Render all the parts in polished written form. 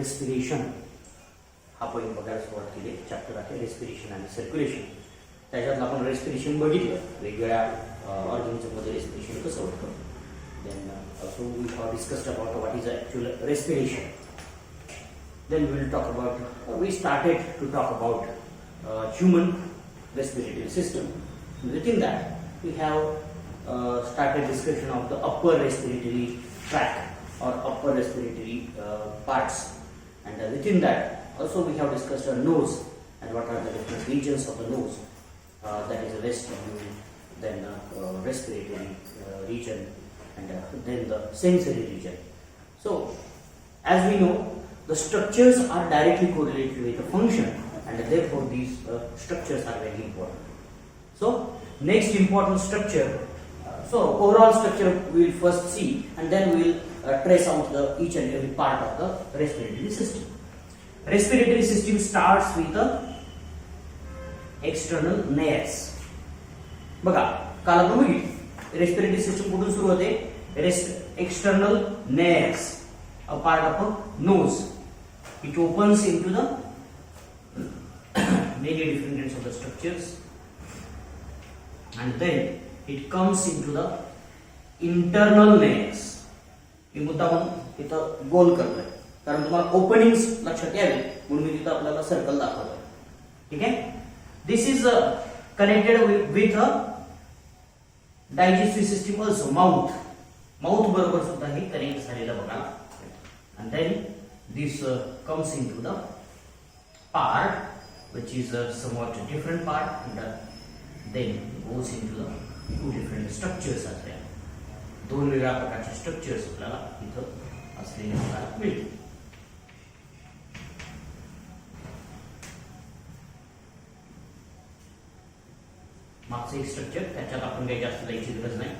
Respiration हा point बघायला सुरुवात केली. चॅप्टर आहे रेस्पिरेशन आणि सर्क्युलेशन. त्याच्यातलं आपण रेस्पिरेशन बघितलं, वेगवेगळ्या ऑर्गॅनिझममध्ये रेस्पिरेशन कसं होतं. Then also we have discussed about what is actual respiration. Then we will talk about, we started to talk about human respiratory system. Within that we have started discussion of the upper respiratory tract or upper respiratory parts, and within that also we have discussed a nose and what are the different regions of the nose, that is the vestibule, then respiratory region, and then the sensory region. So as we know, the structures are directly correlated with the function, and therefore these structures are very important. So next important structure, so overall structure we will first see, and then we will trace out the each and every part of the respiratory system. Respiratory system starts with the external nares. बघा काल आपण बघितलं respiratory system कुठून सुरू होते. External nares, a part of a nose. It opens into the many different kinds of the structures, and then it comes into the internal nares. मी मुद्दा म्हणून इथं गोल करतोय कारण तुम्हाला ओपनिंग्स लक्षात यावे म्हणून मी तिथं आपल्याला सर्कल दाखवतोय. ठीक आहे. This is connected with a digestive system also. Mouth बरोबर सुद्धा हे कनेक्ट झालेलं बघा. And then this comes into the part which is a somewhat different part, and then goes into the two different structures as well. दोन वेगळ्या प्रकारचे structures आपल्याला इथं असलेले बघायला मिळतील. मागचं एक स्ट्रक्चर त्याच्यात आपण काही जास्त जायची गरज नाही,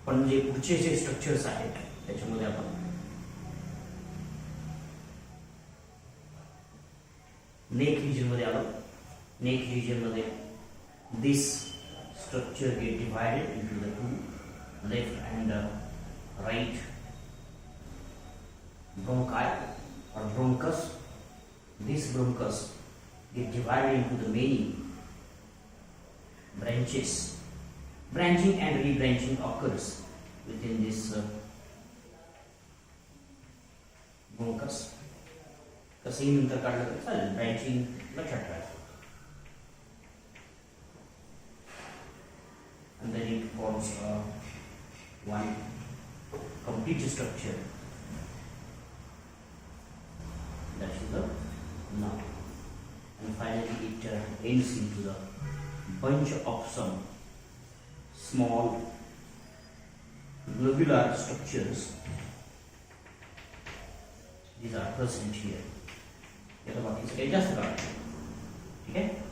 पण जे पुढचे जे स्ट्रक्चर्स आहेत त्याच्यामध्ये आपण नेक रिजन मध्ये आलो. नेक रिजन मध्ये this structure get divided into the two, left and right bronchi or bronchus. This bronchus get divided into the many branches. Branching and rebranching occurs within this bronchus. कसंही नंतर काढलं तरी चालेल. Branching लक्षात ठेवा. And then it forms one complete structure, that is the nerve, and finally it ends into the bunch of some small globular structures. These are present here. याला बाकीचं काही जास्त काढायचं. ठीक आहे.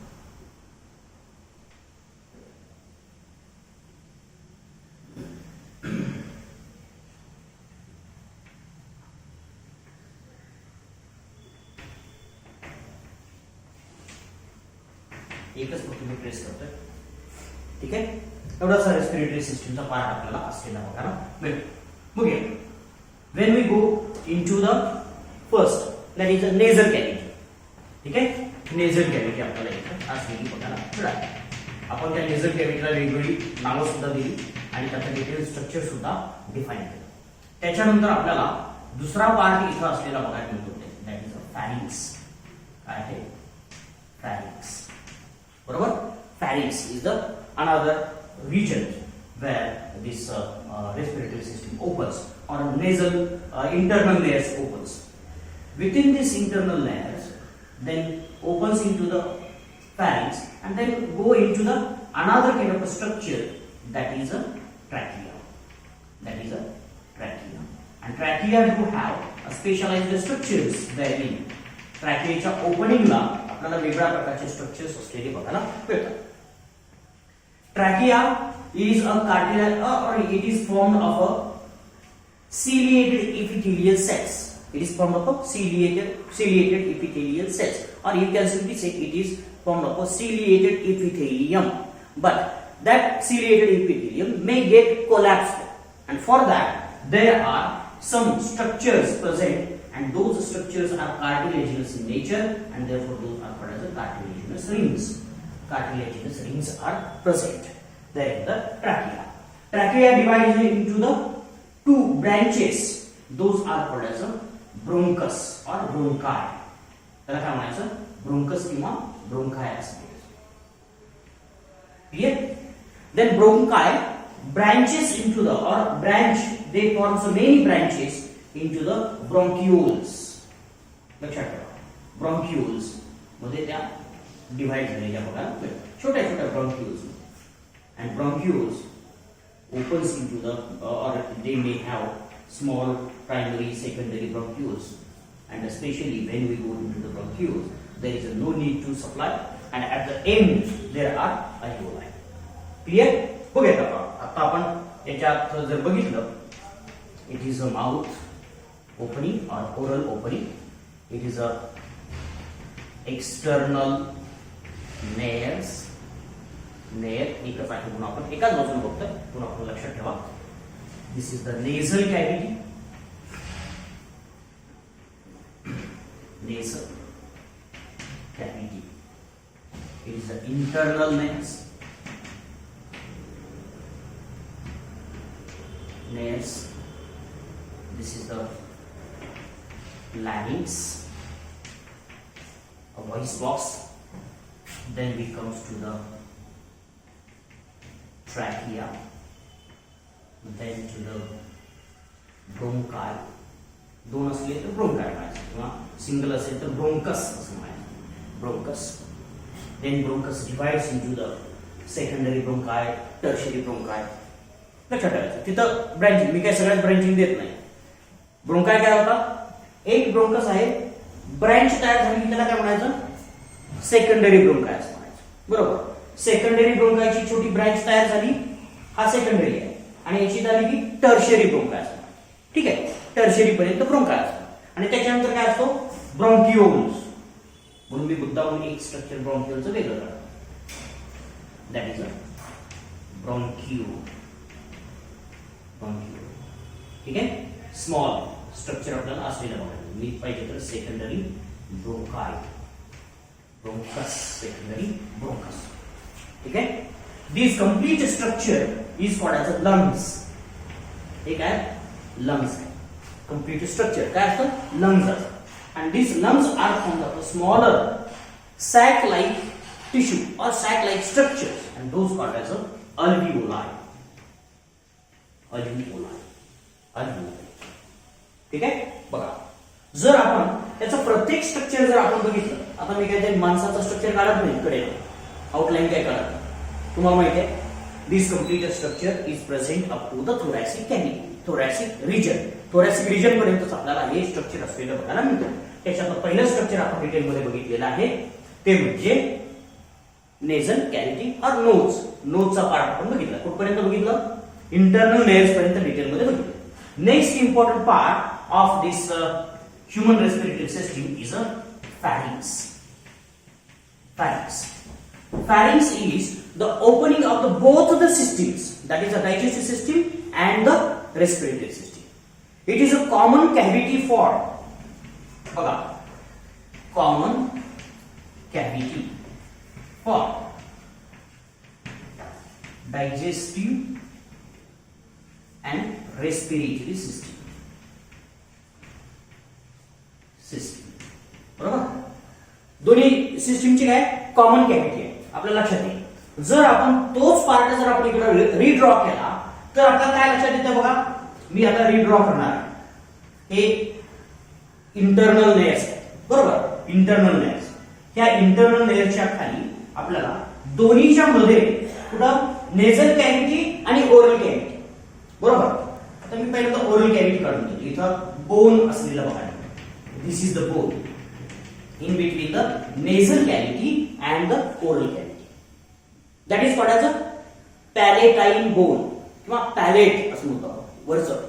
एकच फक्त मी ट्रेस करतोय. ठीक आहे. एवढासा रेस्पिरेटरी सिस्टमचा पार्ट आपल्याला असलेला बघायला मिळेल. बघूया. When we go into the first, that is a nasal cavity. ठीक आहे. नेझल कॅव्हिटी आपल्याला इथे असलेली बघायला मिळाली. आपण त्या नेझल कॅव्हिटीला वेगवेगळी नावं सुद्धा दिली आणि त्याचं डिटेल स्ट्रक्चर सुद्धा डिफाईन केलं. त्याच्यानंतर आपल्याला दुसरा पार्ट इथं असलेला बघायला मिळतो, दॅट इज अ फॅरिंग्स. काय आहे फॅरिंग्स? बरोबर. Pharynx is the another region where this respiratory system opens, or nasal internal layers opens. Within this internal layers, then opens into the pharynx, and then go into the another kind of a structure, that is a trachea. That is a trachea, and trachea do have a specialized structures wherein ट्रॅकियाच्या ओपनिंगला आपल्याला वेगळ्या प्रकारचे structures असलेले बघायला मिळतात. Trachea is a cartilage, or it is formed of a ciliated epithelial cells. It is formed of a ciliated epithelial cells, or you can simply say it is formed of a ciliated epithelium. But that ciliated epithelium may get collapsed, and for that there are some structures present, and those structures are cartilaginous in nature and therefore those are called as the cartilaginous rings. Cartilaginous rings are present there in the trachea. Trachea divides into the two branches. Those are called as a bronchus or bronchi. त्याला काय म्हणायचं? Bronchus किंवा bronchi असं म्हणायचं. Clear? Then bronchi branches into the or branch, they form so many branches into the bronchioles. लक्षात ठेवा, bronchioles मध्ये त्या डिवाइड झालेल्या बघा छोट्या छोट्या bronchioles, and bronchioles opens into the or they may have small primary secondary bronchioles, and especially when we go into the bronchioles there is no need to supply, and at the end there are alveoli. Clear? बघूया आता आपण याच्यात जर बघितलं, it is a mouth opening or oral opening, it is a external nares, Ner एकच आहे म्हणून आपण एकाच बाजूने बघतोय, पुन्हा आपण लक्षात ठेवा. This is the nasal cavity, nasal cavity. It is the internal nares. This is the larynx, a voice box. Then we comes to the trachea, then to the bronchi. दोन असले तर ब्रोंकाय म्हणायचं किंवा सिंगल असेल तर bronchus असं म्हणायचं. Bronchus. Then bronchus divides into the secondary bronchi, tertiary bronchi. लक्षात ठेवायचं तिथं ब्रँचिंग, मी काय सगळ्यात ब्रँचिंग देत नाही. ब्रोंकाय काय होता, एक ब्रोंकस आहे, ब्रँच तयार झाली की त्याला काय म्हणायचं, सेकंडरी ब्रोंकाय असं म्हणायचं. बरोबर. सेकंडरी ब्रोंकायची छोटी ब्रँच तयार झाली, हा सेकंडरी आहे, आणि याची झाली की टर्शियरी ब्रोंकाय असं. ठीक आहे, टर्शियरी पर्यंत ब्रोंकाय असतो, आणि त्याच्यानंतर काय असतो, ब्रोंकिओल्स. म्हणून मी मुद्दामून एक स्ट्रक्चर ब्रोंकिओलचं वेगळं काढतो. That is a bronchiole. ठीक आहे, स्मॉल स्ट्रक्चर आपल्याला असलेलं बघायचं. मी पाहिजे तर secondary bronchi, bronchus, secondary bronchus. ठीक आहे. This complete structure is called as a lungs. हे काय, लंग्स आहे. कंप्लीट स्ट्रक्चर काय असतं, लंग्स असतं. and these lungs are formed of a smaller sac like tissue or sac like structures, and those called as a alveoli. alveoli. ठीक आहे. बघा, जर आपण त्याचं प्रत्येक स्ट्रक्चर जर आपण बघितलं, आता मी काय ते माणसाचं स्ट्रक्चर काढत नाही, कडे आउटलाईन काय काढत, तुम्हाला माहिती आहे. This complete structure is present up to the thoracic cavity, thoracic region. Thoracic region पर्यंत आपल्याला हे स्ट्रक्चर असलेलं बघायला मिळतं. त्याच्यातलं पहिलं स्ट्रक्चर आपण डिटेल मध्ये बघितलेलं आहे, ते म्हणजे नेझल कॅव्हिटी और नोज. नोजचा पार्ट आपण बघितला, कुठपर्यंत बघितलं, इंटरनल नेर्स पर्यंत डिटेल मध्ये बघितलं. Next important part of this human respiratory system is a pharynx. Pharynx. Pharynx is the opening of the both of the systems, that is the digestive system and the respiratory system. It is a common cavity for common cavity for digestive and respiratory system. बरोबर. दोन्ही सिस्टीमची काय common cavity आहे, आपल्या लक्षात येईल. जर आपण तोच पार्ट जर आपण इकडे रिड्रॉ केला तर आपल्याला काय लक्षात येतं बघा. मी आता रिड्रॉ करणार आहे. हे इंटरनल लेयर्स आहेत, बरोबर. इंटरनल लेयर्स, ह्या इंटरनल लेयरच्या खाली आपल्याला दोन्हीच्या मध्ये कुठं नेझल कॅव्हिटी आणि ओरल कॅव्हिटी, बरोबर. आता मी पहिल्यांदा ओरल कॅव्हिटी काढून घेतो. इथं बोन असलेलं बघा, this is the bone in between the nasal cavity and the oral cavity. That is called as a palatine bone किंवा पॅलेट असं म्हणतो वरचं,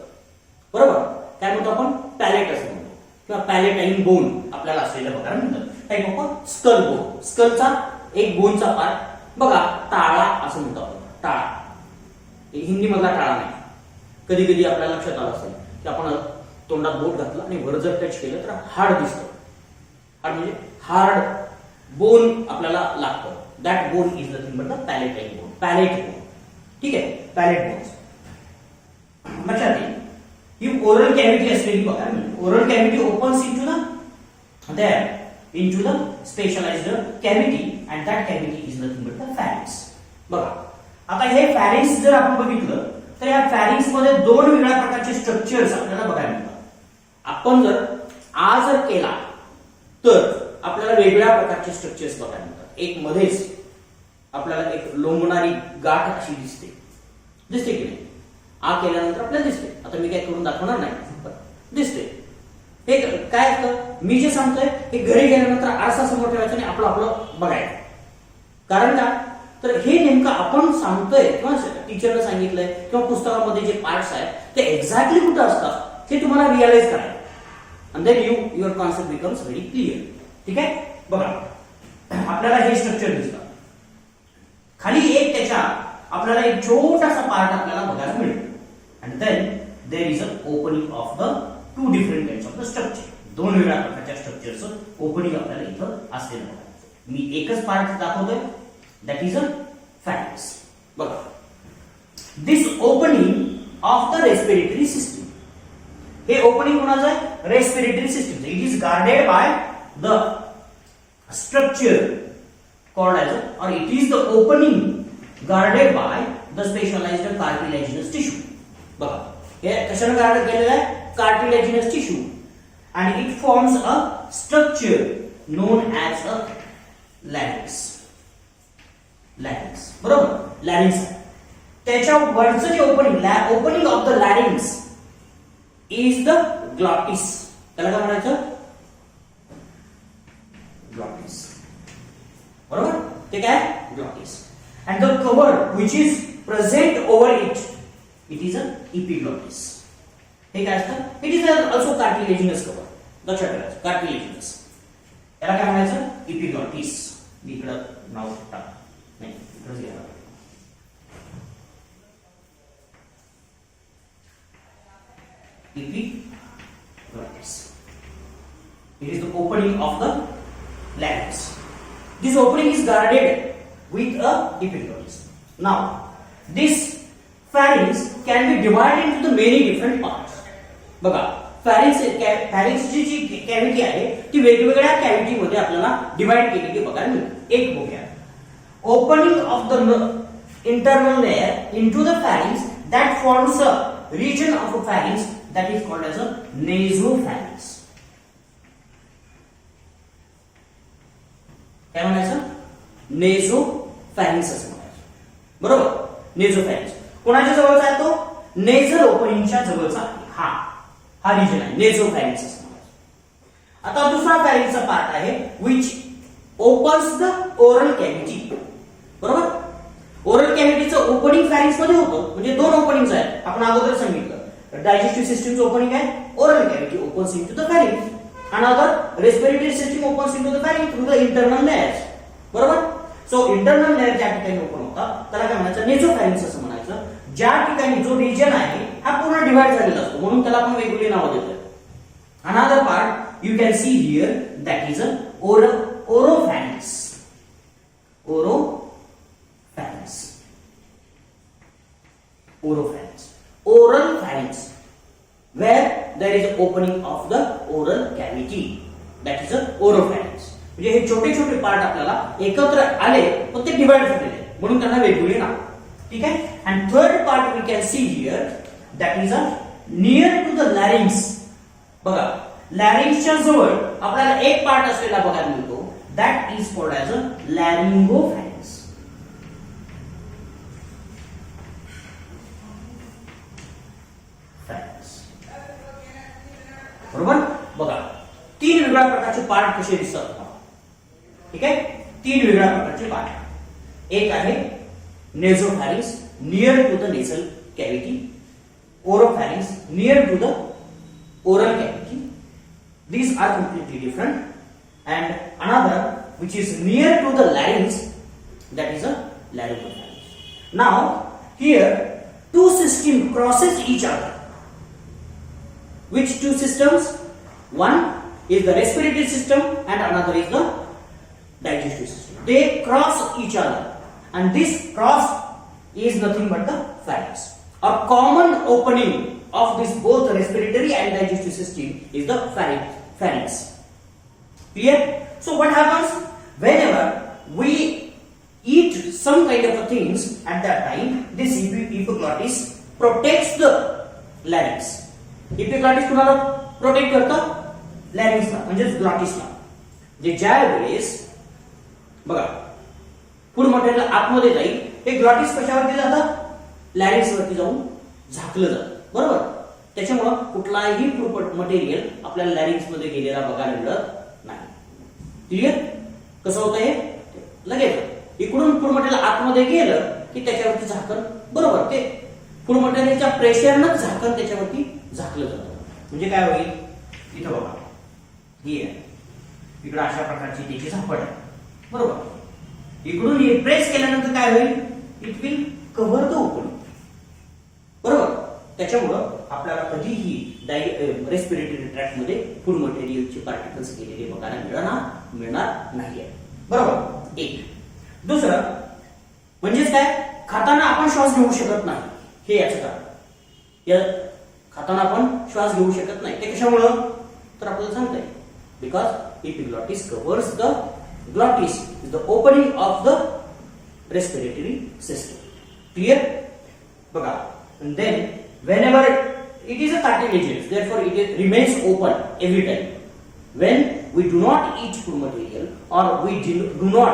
बरोबर. काय म्हणतो आपण, पॅलेट असं म्हणतो किंवा पॅलेटाईन बोन आपल्याला असलेलं बघायला मिळतं. काही आपण स्कल बोन, स्कलचा एक बोनचा पार्ट बघा, टाळा असं म्हणतो आपण. टाळा हिंदी मधला टाळा नाही. कधी कधी आपल्याला लक्षात आलं असेल की आपण तोंडात बोट घातलं आणि वर जर टच केलं तर हाड दिसतं. हाड म्हणजे हार्ड बोन आपल्याला लागतं. That bone is nothing but the palatine bone. Palate bone. ठीक आहे, पॅलेट बोन्स. लक्षात येईल. ही ओरल कॅव्हिटी असलेली बघा, oral cavity opens into the specialized cavity and that cavity is nothing but the pharynx. बघा, आता हे pharynx जर आपण बघितलं तर या pharynx मध्ये दोन वेगळ्या प्रकारचे स्ट्रक्चर्स आपल्याला बघायला मिळतात. आपण जर आ जर केला तर आपल्याला वेगळ्या प्रकारचे स्ट्रक्चर्स बघायला मिळतात. एक मध्येच आपल्याला एक लोंबणारी गाठ अशी दिसते की नाही? आ केल्यानंतर आपल्याला दिसते. आता मी काय करून दाखवणार नाही, पण दिसते. हे काय असतं, मी जे सांगतोय हे घरी गेल्यानंतर आरसा समोर ठेवायचं आणि आपलं बघायचं. कारण का, तर हे नेमकं आपण सांगतोय किंवा टीचरने सांगितलंय किंवा पुस्तकामध्ये जे पार्ट्स आहेत ते एक्झॅक्टली कुठं असतात हे तुम्हाला रिअलाइज करायचं. and then your concept becomes very clear. ठीक आहे, बघा आपल्याला हे स्ट्रक्चर दिसतं. खाली एक त्याच्या आपल्याला एक छोटासा पार्ट आपल्याला बघायला मिळेल. and then there is an opening of the two different kinds of the structure. दोन वेगळ्या प्रकारच्या स्ट्रक्चरचं ओपनिंग आपल्याला इथं असलेलं बघायचं. मी एकच पार्ट दाखवतोय, दॅट इज अ pharynx. बघा, this opening of the respiratory system. हे ओपनिंग कोणाचं आहे? Respiratory system. It is guarded by the structure called as or it is the opening guarded by the specialised cartilaginous tissue. बघा, हे कशाने guard केलेलं आहे? cartilaginous tissue, and it forms a structure known as a larynx. larynx, बरोबर? larynx. त्याच्या वरचं जे opening of the larynx is the glottis. त्याला काय म्हणायचं? glottis. बरोबर? ते काय? glottis. and the cover which is present over it is a epiglottis. हे काय असतं? It is also cartilaginous cover. लक्षात ठेवायचं, कार्टिलेजिनस. याला काय म्हणायचं? इपिग्लॉटिस. मी इकडं नाव टाक, नाही इकडंच घ्या. Epiglottis. It is the opening of the larynx. This opening is guarded with a epiglottis. Now, this pharynx can be divided into the many different parts. बघा, फॅरिंक्सची जी कॅव्हिटी आहे ती वेगवेगळ्या कॅव्हिटी मध्ये आपल्याला डिवाइड केलेली बघायला मिळते. एक बघूया, opening of the internal layer into the pharynx that forms a region of a pharynx that is called as a nasopharynx. काय म्हणायचं? नेझोफॅरिंक्स असं म्हणायचं. बरोबर? नेझोफॅरिंक्स कोणाच्या जवळचा आहे? तो नेझल ओपनिंगच्या जवळचा हा रिजन आहे, नेझोफॅरिंक्स असं म्हणायचं. आता दुसरा फॅरिंक्सचा पार्ट आहे which opens the oral cavity. बरोबर? ओरल कॅव्हिटीचं ओपनिंग फॅरिंक्स मध्ये होतं, म्हणजे दोन ओपनिंग्स आहेत. आपण अगोदर सांगितलं डायजेस्टिव्ह सिस्टमचं ओपनिंग आहे oral cavity opens into the pharynx. Another respiratory system opens into the pharynx through the internal layers. बरोबर? सो इंटरनल लेयर ज्या ठिकाणी ओपन होतात त्याला काय म्हणायचं? नेझोफॅरिंक्स असं म्हणायचं. ज्या ठिकाणी जो रिजन आहे हा पूर्ण डिवाइड झालेला असतो, म्हणून त्याला आपण वेगवेगळी नावं देतो. Another part you can see here that is a oropharynx. Oropharynx. Oropharynx. Oral pharynx, where there is opening of the oral cavity. That is a oropharynx. म्हणजे हे छोटे छोटे पार्ट आपल्याला एकत्र आले पण ते डिवाइड झालेले म्हणून त्यांना वेगवेगळे नाव. ठीक आहे. And third part we can see here that is a near to the larynx. बघा, लॅरिंग्सच्या जवळ आपल्याला एक पार्ट असलेला बघायला मिळतो. That is called as a laryngopharynx. बरोबर? बघा, तीन वेगळ्या प्रकारचे पार्ट कसे दिसतात. ठीक आहे, तीन वेगळ्या प्रकारचे पार्ट. एक आहे nasopharynx near to the nasal cavity, oropharynx near to the oral cavity. These are completely different. And another which is near to the larynx, that is a laryngopharynx. Now here two systems crosses each other. which two systems? One is the respiratory system and another is the digestive system. They cross each other, and this cross is nothing but the pharynx. A common opening of this both respiratory and digestive system is the pharynx. Clear? So what happens whenever we eat some kind of things at that time? This epiglottis protects the larynx. Epiglottis कुणाला protect करतं? लॅरिंक्सला, म्हणजे ग्लॉटिसला. जे ज्या वेळेस बघा food material आतमध्ये जाईल, हे ग्लॉटिस कशावरती जातं? लॅरिंक्स वरती जाऊन झाकलं जातं, बरोबर. त्याच्यामुळे कुठलाही फूड मटेरियल आपल्याला लॅरिंक्स मध्ये गेलेला बघायला मिळत नाही. क्लिअर? कसं होतं हे? लगेच इकडून फूड मटेरियल आतमध्ये गेलं की त्याच्यावरती झाकण, बरोबर, ते फूड मटेरियलच्या प्रेशरनंच झाकण त्याच्यावरती झाकलं जातं. म्हणजे काय होईल? इथं बघा, ही आहे, इकडे अशा प्रकारची त्याची झापड आहे, बरोबर. इकडून प्रेस केल्यानंतर काय होईल? It will cover the opening, बरोबर. त्याच्यामुळं आपल्याला कधीही रेस्पिरेटरी ट्रॅक्ट मध्ये फूड मटेरियलचे पार्टिकल्स गेलेले बघायला मिळणार नाही, बरोबर. एक. दुसरं म्हणजेच काय? खाताना आपण श्वास घेऊ शकत नाही, हे याचं कारण. खाताना आपण श्वास घेऊ शकत नाही, ते कशामुळं? तर आपल्याला सांगताय, because epiglottis covers the glottis is the opening of the respiratory system. Clear? बघा. And then whenever it is a cartilaginous, therefore it remains open every time. When we do not eat food material or we do not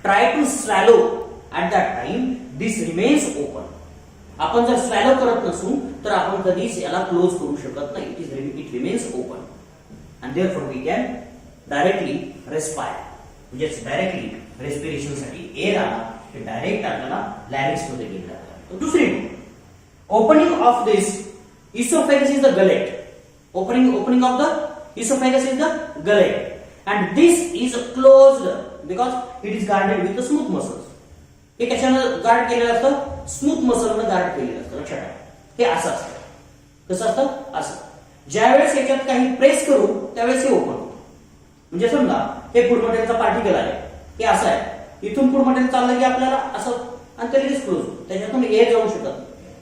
try to swallow at that time, this remains open. आपण जर swallow करत नसू तर आपण कधीच याला close करू शकत नाही. It remains open and therefore we can directly respire, म्हणजे डायरेक्टली रेस्पिरेशन साठी एअर आला ते डायरेक्ट आपल्याला लॅरिंक्स मध्ये गेलं जातं. दुसरी, opening of this oesophagus is the gullet. Opening of the oesophagus is the gullet, and this is closed because it is guarded with smooth muscles. हे कशानं गार्ड केलेलं असतं? स्मूथ मसलनं गार्ड केलेलं असतं. लक्षात ठेवा, हे असं असतं. कसं असतं? असं. ज्यावेळेस याच्यात काही प्रेस करू त्यावेळेस हे ओपन. म्हणजे समजा हे फूड मटेरियलचा पार्टिकल आहे, हे असं आहे, इथून फूड मटेरियल चाललं की आपल्याला असं आणि ते लगेच क्लोज, त्याच्यातून एअर जाऊ शकत नाही,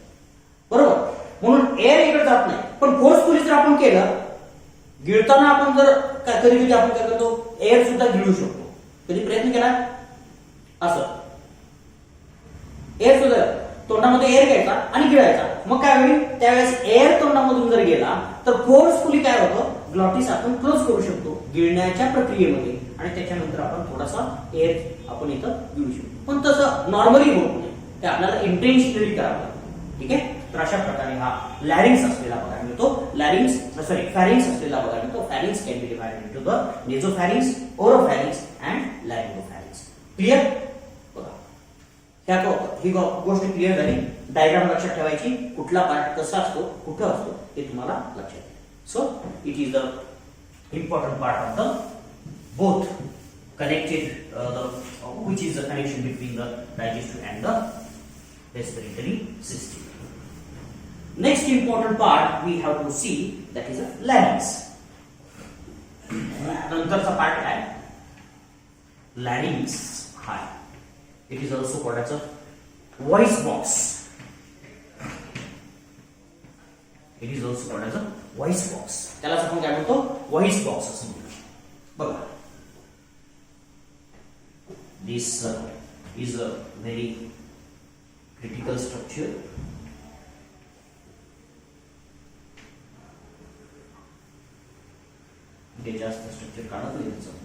बरोबर. म्हणून एअर इकडे जात नाही. पण फोर्सफुली जर आपण केलं, गिळताना आपण जर कधी कधी आपण काय करतो, एअर सुद्धा गिळू शकतो. कधी प्रयत्न केला असं? एअर सुद्धा तोंडामध्ये एअर घ्यायचा आणि गिळायचा, मग काय होईल? त्यावेळेस एअर तोंडामधून जर गेला तर फोर्सफुली काय होतं? ग्लॉटिस आपण क्लोज करू शकतो गिळण्याच्या प्रक्रियेमध्ये, आणि त्याच्यानंतर आपण थोडासा एअर आपण इथं गिळू शकतो. पण तसं नॉर्मली होत नाही, ते आपल्याला इंटेन्शनली करावं लागतं. ठीक आहे. तर अशा प्रकारे हा लॅरिंक्स असलेला बघायला मिळतो. फॅरिंक्स असलेला बघायला मिळतो. Pharynx can be divided into the nasopharynx, oropharynx and laryngopharynx. Clear? ही गोष्ट क्लिअर झाली. डायग्राम लक्षात ठेवायची, कुठला पार्ट कसा असतो, कुठं असतो, हे तुम्हाला लक्षात येईल. So it is the important part of the both connected which is the connection between the digestive and the respiratory system. Next important part we have to see, that is the larynx. नंतरचा part काय? larynx. हा it is also called as a voice box. It is also called as a voice box. त्यालाच आपण काय म्हणतो? voice box असं म्हणतो. बघा, this is a very critical structure. ते जास्त स्ट्रक्चर काढत नाही त्याचं.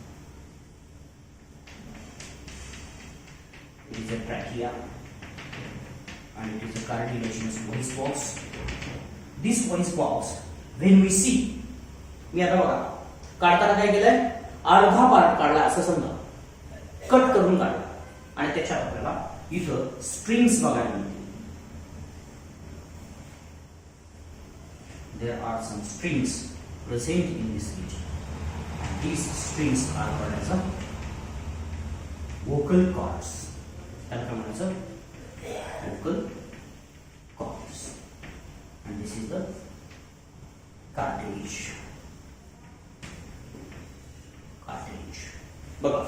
It is a trachea and it is a cartilaginous voice box. This voice box, when we see, मी आता बघा काढताना काय केलंय, अर्धा पार्ट काढला असं समजा, कट करून काढला, आणि त्याच्यात आपल्याला इथं स्ट्रिंग्स बघायला मिळतील. There are some strings present in this region. These strings are called as a vocal cords. Vocal cords, and this is the cartilage. बघा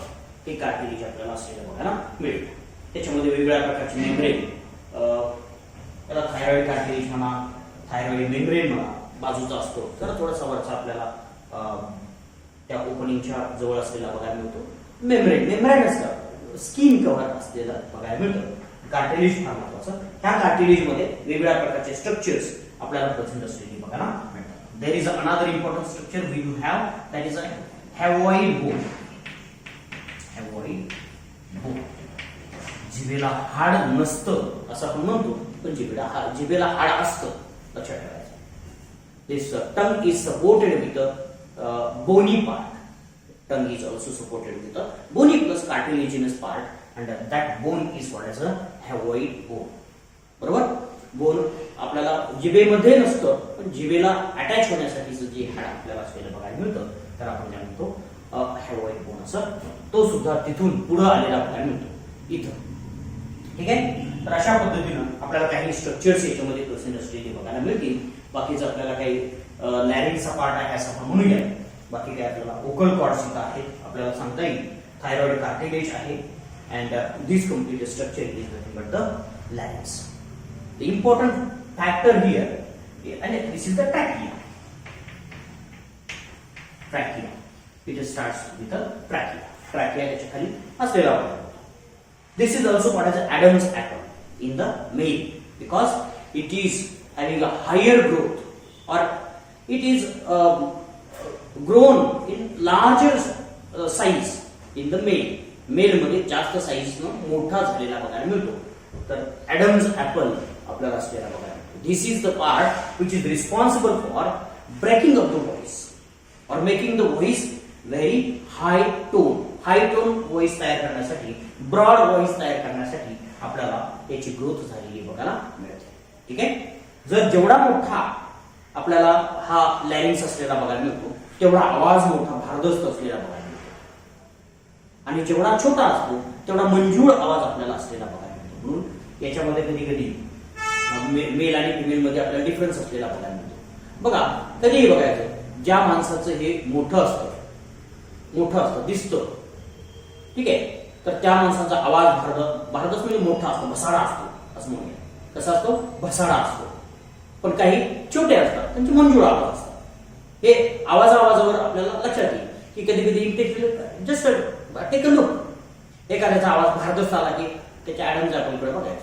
हे कार्टिलेज आपल्याला असलेलं बघायला मिळतं. त्याच्यामध्ये वेगवेगळ्या प्रकारचे मेम्ब्रेन, त्याला थायरॉइड कार्टिलेज म्हणा, थायरॉइड मेम्ब्रेन म्हणा, बाजूचा असतो. तर थोडासा वरचा आपल्याला त्या ओपनिंगच्या जवळ असलेला बघायला मिळतो. मेम्ब्रेन असतं, स्किन कव्हर असलेला बघायला मिळतं. कार्टिलेज फार महत्वाचं. ह्या कार्टिलेज मध्ये वेगवेगळ्या प्रकारचे स्ट्रक्चर्स आपल्याला प्रेझेंट असलेली बघायला मिळतात. There is another important structure we do have, that is a hyoid bone. Hyoid bone. जिभेला हाड नसतं असं आपण म्हणतो, पण जिभेला हाड असतं, लक्षात ठेवायचं. This tongue is supported with a bony part. Tongue is also supported with a bony plus cartilaginous part, and that bone is called as a havoid bone. बरोबर. बोन आपल्याला जिभेमध्ये नसतं, पण जिभेला अटॅच होण्यासाठीचं जे हाड आपल्याला असलेलं बघायला मिळतं, तर आपण काय म्हणतो हॅवॉइड बोन असं. तो सुद्धा तिथून पुढे आलेला बघायला मिळतो इथं. ठीक आहे. तर अशा पद्धतीनं आपल्याला काही स्ट्रक्चर्स याच्यामध्ये प्रेझेंट असलेले बघायला मिळतील. बाकीचं आपल्याला काही लॅरिंगचा पार्ट आहे असं आपण म्हणूया. बाकी काय आपल्याला ओकल कॉर्ड्स इथं आहेत, आपल्याला सांगता येईल. थायरॉइड कार्टिलेज आहे, and this complete structure is nothing but the larynx. The important factor here, and this is the trachea. Trachea, it starts with a trachea. Trachea त्याच्या खाली असलेला आहे. This is also called as Adam's atom in the male, because it is having a higher growth, or it is grown in larger size in the male. Male मध्ये जास्त size मोठा झालेला बघायला मिळतो. तर ॲडम्स ॲपल आपल्याला असलेला बघायला मिळतो. This is the part which is responsible for breaking off the voice or making the voice very high tone. High tone voice तयार करण्यासाठी, ब्रॉड व्हॉइस तयार करण्यासाठी आपल्याला याची ग्रोथ झालेली बघायला मिळते. ठीक आहे. जर जेवढा मोठा आपल्याला हा लॅरिंग्स असलेला बघायला मिळतो, तेवढा आवाज मोठा भारदस्त असलेला बघायला मिळतो, आणि जेवढा छोटा असतो तेवढा मंजूळ आवाज आपल्याला असलेला बघायला मिळतो. म्हणून याच्यामध्ये कधी कधी मेल आणि फिमेल मध्ये आपल्याला डिफरन्स असलेला बघायला मिळतो. बघा कधीही बघायचं, ज्या माणसाचं हे मोठं असतं दिसतं, ठीक आहे, तर त्या माणसाचा आवाज भारदस्त म्हणजे मोठा असतो, भसाडा असतो असं म्हणूया. कसा असतो? भसाडा असतो. पण काही छोटे असतात, त्यांचे मंजूळ आवाज असतात. हे आवाजावर आपल्याला लक्षात येईल की कधी कधी जस्ट टेक अ लुक, एखाद्याचा आवाज भारदस्त आला की त्याच्या ॲडम्स ॲपलकडे बघायला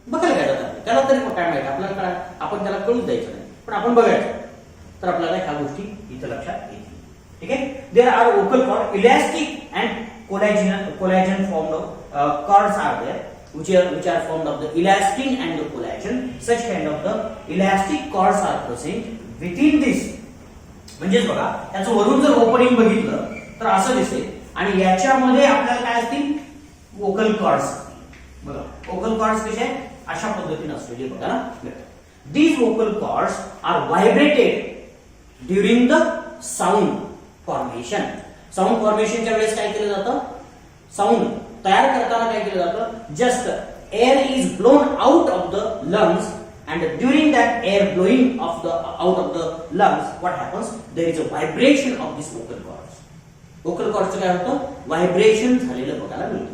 काय जातात. त्याला तरी काय माहिती आपल्याला, काय आपण त्याला कळूच द्यायचं नाही, पण आपण बघायचं. तर आपल्याला ह्या गोष्टी इथं लक्षात येतील. ठीक आहे. There are vocal cord, elastic and collagen formed cords are there which are formed of the elastin and the collagen. Such kind of the elastic cords are present within this. म्हणजेच बघा, त्याचं वरून जर ओपनिंग बघितलं तर असं दिसेल, आणि याच्यामध्ये आपल्याला काय असतील? Vocal cords. बघा वोकल कॉर्ड्स कसे आहेत? अशा पद्धतीने असलेले बघायला मिळतात. These vocal cords are vibrated during the sound formation. Sound फॉर्मेशनच्या वेळेस काय केलं जातं? साऊंड तयार करताना काय केलं जातं? Just air is blown out of the lungs, and during that air blowing out of the lungs, what happens? There is a vibration of these vocal cords. Vocal cords काय होतं? व्हायब्रेशन झालेलं बघायला मिळतं.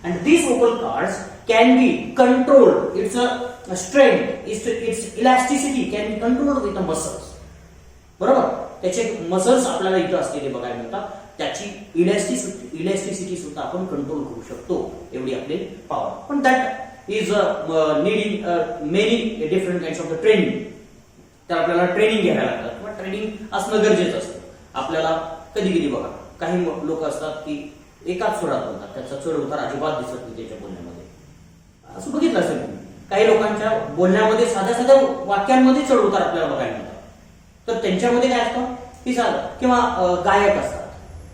And these vocal cords can be controlled. Its a strength, its elasticity can be controlled with the muscles. बरोबर. त्याचे muscles आपल्याला इथं असलेले बघायला मिळतात. त्याची इलॅस्टिसिटी सुद्धा आपण कंट्रोल करू शकतो, एवढी आपली पॉवर. पण that is needing many different kinds of the training. तर आपल्याला ट्रेनिंग घ्यायला लागतं, किंवा ट्रेनिंग असणं गरजेचं असतं. आपल्याला कधी कधी बघा, काही लोक असतात की एकाच स्वरात बोलतात, त्याचा चढ उतार अजिबात दिसत नाही त्याच्या बोलण्यामध्ये. असं बघितलं असेल तुम्ही. काही लोकांच्या बोलण्यामध्ये साध्या साध्या वाक्यांमध्ये चढ उतार आपल्याला बघायला मिळतात. तर त्यांच्यामध्ये काय असतं की साधं, किंवा गायक असतात,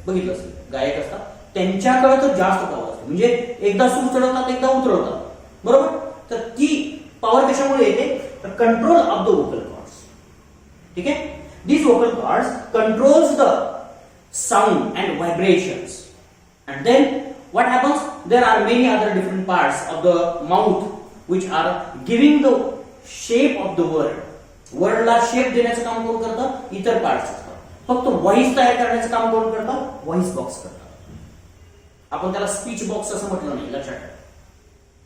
बघितलं असेल गायक असतात, त्यांच्याकडे तर जास्त पॉवर असते. म्हणजे एकदा सूर चढवतात, एकदा उतरवतात. बरोबर. तर ती पॉवर कशामुळे येते? तर control of the vocal cords. ठीक आहे. These vocal cords controls the sound and vibrations. And then what happens? There are many other different parts of the mouth which are giving the shape of the word. वर्डला shape देण्याचं काम कोण करतं? इतर parts असतात. फक्त voice तयार करण्याचं काम कोण करतं? व्हॉइस बॉक्स करतं. आपण त्याला स्पीच बॉक्स असं म्हटलं नाही, लक्षात ठेवा.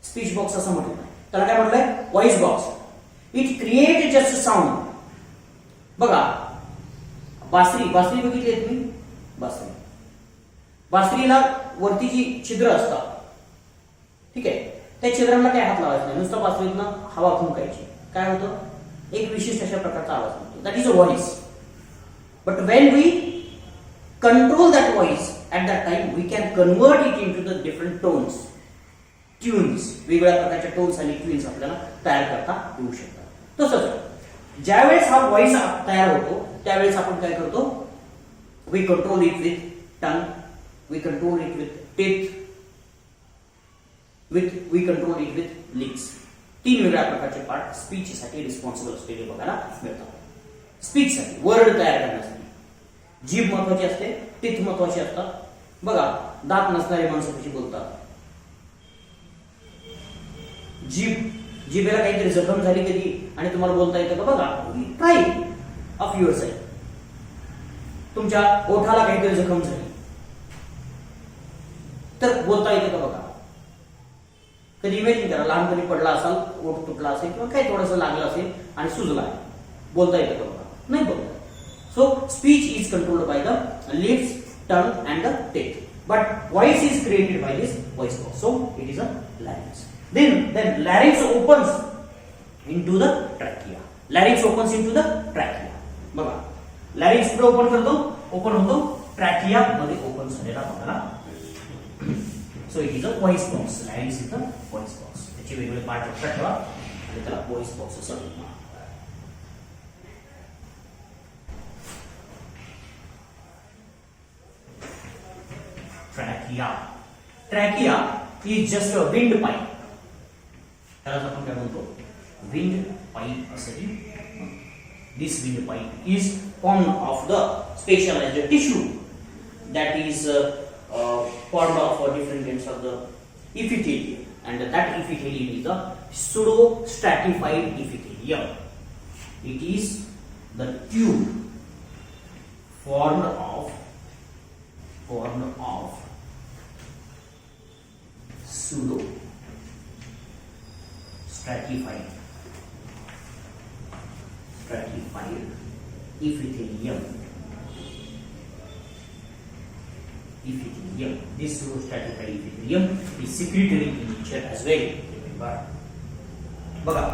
स्पीच बॉक्स असं म्हटलं नाही, त्याला काय म्हटलंय? Voice box. It create just sound. बघा, बासरी बघितली आहे तुम्ही? बासरीला वरती जी छिद्र असतात, ठीक आहे, त्या छिद्रांना काय हात लावायचा नाही, नुसतं बासरीतनं हवा फुंकायची. काय होतं? एक विशिष्ट अशा प्रकारचा आवाज होतो. That is a voice. But when we control that voice at that time we can convert it into the different tones, tunes. वेगवेगळ्या प्रकारच्या टोन्स आणि ट्यून्स आपल्याला तयार करता येऊ शकतात. तसंच ज्यावेळेस हा व्हॉइस तयार होतो त्यावेळेस आपण काय करतो? We control it with tongue, we control it with teeth, we control it with lips. 3 वेगळ्या प्रकारचे पार्ट स्पीच साठी रिस्पॉन्सिबल असलेले बघायला मिळतात. स्पीच साठी, वर्ड तयार करण्यासाठी जीभ महत्वाची असते, टीथ महत्वाची असतात. बघा, दात नसणारी माणसं कशी बोलतात. जिभेला काहीतरी जखम झाली कधी आणि तुम्हाला बोलता येतं का? बघा, ट्राय ऑफ युअर साइड. तुमच्या ओठाला काहीतरी जखम झाली तर बोलता येतं का? बघा, कधी इमॅजिन करा, लहानपणी पडला असाल, ओठ तुटला असेल किंवा काही थोडंसं लागलं असेल आणि सुजला आहे, बोलता येतं का? बघा, नाही बोलता. So speech is controlled by the lips, tongue and the teeth. But voice is created by this voice box. So it is a larynx. Then larynx opens into the trachea. Larynx opens into the trachea. बघा, larynx कुठे open करतो? Open होतो trachea मध्ये open झालेला बघा. So it is a voice box. Larynx is a voice box. त्याचे वेगवेगळे part लक्षात ठेवा आणि त्याला voice box असं म्हणतात. Trachea is just a windpipe. त्यालाच आपण काय म्हणतो? Windpipe असंही म्हणतो. This windpipe is formed of the specialized tissue that is formed of different kinds of the epithelium, and that epithelium is the pseudo-stratified epithelium. It is the tube formed of pseudo stratified epithelium. This pseudo stratified epithelium is secretory in nature as well. Remember, बघा,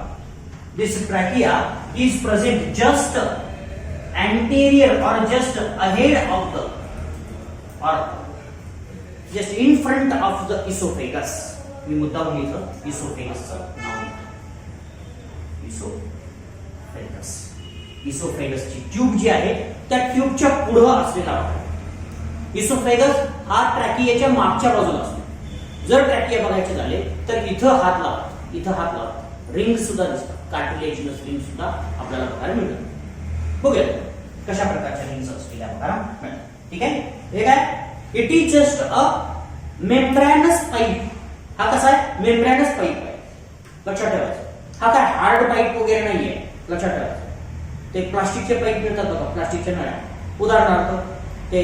this trachea is present just anterior or just ahead of the or just in front of the esophagus. मी मुद्दा म्हणतो esophagus नाव. esophagus ची tube जी आहे त्या ट्यूबच्या पुढे असलेला भाग. esophagus हा ट्रॅकियाच्या मागच्या बाजूला असतो. जर ट्रॅकिया बघायचे झाले तर इथं हात लावा, रिंग सुद्धा दिसतात, कार्टिलेजिनस रिंग सुद्धा आपल्याला बघायला मिळतात. बघूया कशा प्रकारच्या रिंग्स असलेल्या बघायला मिळतात. ठीक आहे, हे काय? It is just a membranes pipe. हा कसा आहे? मेम्ब्रेनस पाईप आहे, लक्षात ठेवायचं. हा काय हार्ड पाईप वगैरे नाहीये, लक्षात ठेवायचं. ते प्लास्टिकचे पाईप मिळतात बघा, प्लास्टिकच्या नळ्या. उदाहरणार्थ ते